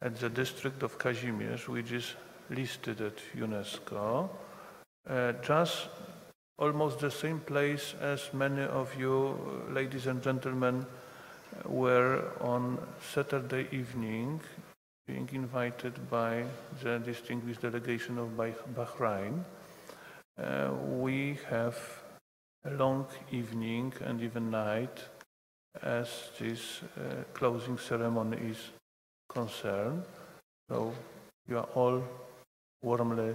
C: at the district of Kazimierz, which is listed at UNESCO, just almost the same place as many of you, ladies and gentlemen, were on Saturday evening, being invited by the distinguished delegation of Bahrain. We have a long evening and even night as this closing ceremony is concerned. So you are all warmly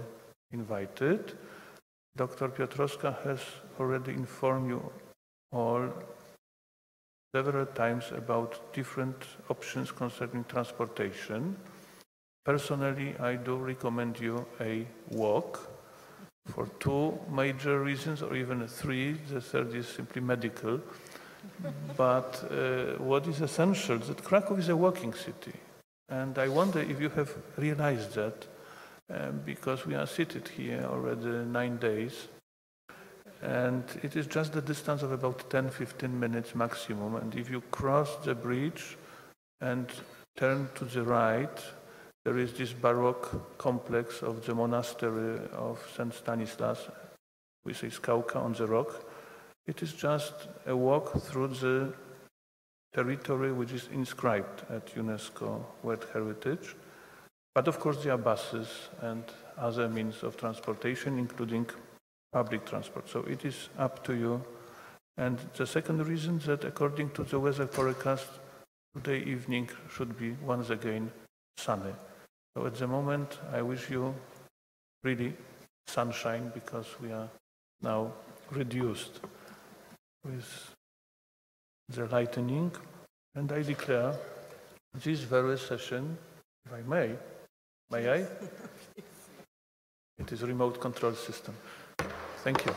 C: invited. Dr. Piotrowska has already informed you all several times about different options concerning transportation. Personally, I do recommend you a walk for two major reasons, or even three. The third is simply medical. But what is essential is that Krakow is a walking city. And I wonder if you have realized that, because we are seated here already 9 days. And it is just the distance of about 10-15 minutes maximum. And if you cross the bridge and turn to the right, there is this Baroque complex of the monastery of St. Stanislas. We say Skałka on the rock. It is just a walk through the territory which is inscribed at UNESCO World Heritage. But of course there are buses and other means of transportation, including public transport. So it is up to you. And the second reason is that according to the weather forecast, today evening should be once again sunny. So at the moment, I wish you really sunshine, because we are now reduced with the lightning. And I declare this very session, if I may I? It is a remote control system. Thank you.